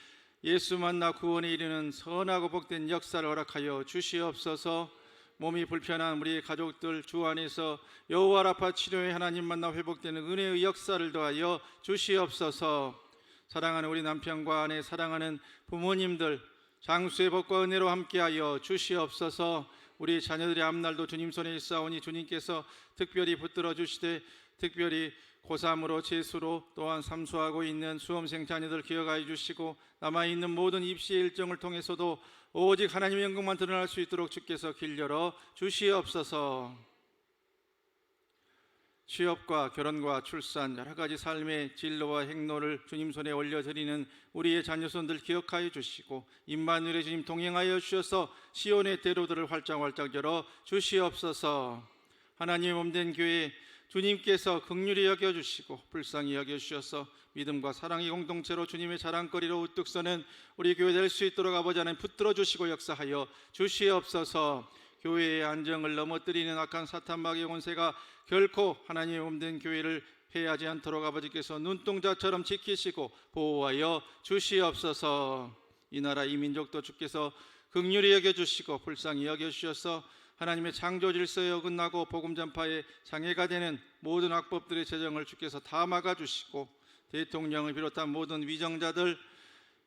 예수 만나 구원에 이르는 선하고 복된 역사를 허락하여 주시옵소서. 몸이 불편한 우리의 가족들 주 안에서 여호와 라파 치료의 하나님 만나 회복되는 은혜의 역사를 더하여 주시옵소서. 사랑하는 우리 남편과 아내 사랑하는 부모님들 장수의 복과 은혜로 함께하여 주시옵소서. 우리 자녀들의 앞날도 주님 손에 있사오니 주님께서 특별히 붙들어 주시되 특별히 고3으로 재수로 또한 삼수하고 있는 수험생 자녀들 기억하여 주시고 남아있는 모든 입시의 일정을 통해서도 오직 하나님의 영광만 드러날 수 있도록 주께서 길 열어 주시옵소서. 취업과 결혼과 출산 여러 가지 삶의 진로와 행로를 주님 손에 올려드리는 우리의 자녀손들 기억하여 주시고 임마누엘의 주님 동행하여 주셔서 시온의 대로들을 활짝활짝 열어 주시옵소서. 하나님의 몸된 교회 주님께서 긍휼히 여겨주시고 불쌍히 여겨주셔서 믿음과 사랑의 공동체로 주님의 자랑거리로 우뚝 서는 우리 교회 될 수 있도록 아버지 하나님 붙들어 주시고 역사하여 주시옵소서. 교회의 안정을 넘어뜨리는 악한 사탄 마귀의 권세가 결코 하나님의 몸된 교회를 해하지 않도록 아버지께서 눈동자처럼 지키시고 보호하여 주시옵소서. 이 나라 이 민족도 주께서 긍휼히 여겨주시고 불쌍히 여겨주셔서 하나님의 창조 질서에 어긋나고 복음 전파에 장애가 되는 모든 악법들의 재정을 주께서 다 막아주시고 대통령을 비롯한 모든 위정자들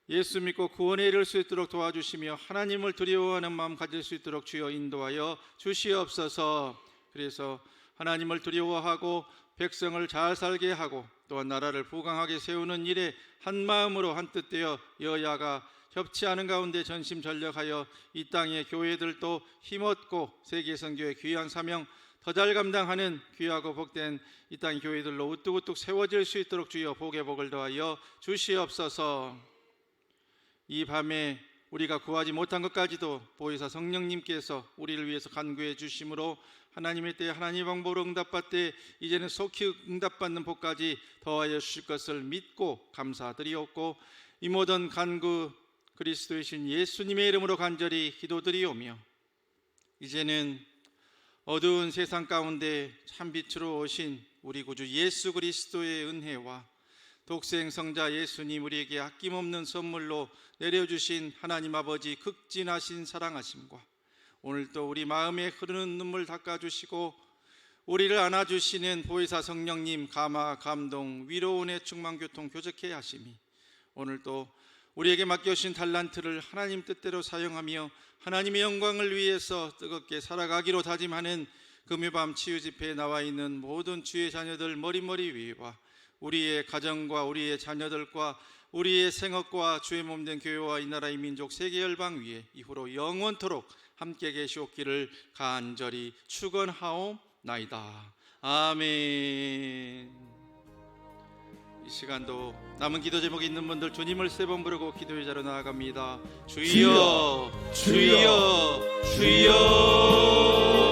예수 믿고 구원에 이를 수 있도록 도와주시며 하나님을 두려워하는 마음 가질 수 있도록 주여 인도하여 주시옵소서. 그래서 하나님을 두려워하고 백성을 잘 살게 하고 또한 나라를 부강하게 세우는 일에 한 마음으로 한뜻 되어 여야가 협치하는 가운데 전심전력하여 이 땅의 교회들도 힘없고 세계선교의 귀한 사명 더 잘 감당하는 귀하고 복된 이 땅의 교회들로 우뚝우뚝 세워질 수 있도록 주여 복의 복을 더하여 주시옵소서. 이 밤에 우리가 구하지 못한 것까지도 보혜사 성령님께서 우리를 위해서 간구해 주심으로 하나님의 때에 하나님의 방법으로 응답받되 이제는 속히 응답받는 복까지 더하여 주실 것을 믿고 감사드리옵고 이 모든 간구 그리스도이신 예수님의 이름으로 간절히 기도드리오며 이제는 어두운 세상 가운데 참 빛으로 오신 우리 구주 예수 그리스도의 은혜와 독생 성자 예수님 우리에게 아낌없는 선물로 내려주신 하나님 아버지 극진하신 사랑하심과 오늘 또 우리 마음에 흐르는 눈물 닦아주시고 우리를 안아주시는 보혜사 성령님 감화 감동 위로 은혜 충만 교통 교적케 하심이 오늘 또 우리에게 맡겨주신 달란트를 하나님 뜻대로 사용하며 하나님의 영광을 위해서 뜨겁게 살아가기로 다짐하는 금요밤 치유집회에 나와 있는 모든 주의 자녀들 머리머리 위와 우리의 가정과 우리의 자녀들과 우리의 생업과 주의 몸된 교회와 이 나라의 민족 세계 열방 위에 이후로 영원토록 함께 계시옵기를 간절히 축원하옵나이다. 아멘. 이 시간도 남은 기도 제목이 있는 분들 주님을 3번 부르고 기도의 자로 나아갑니다. 주여, 주여, 주여.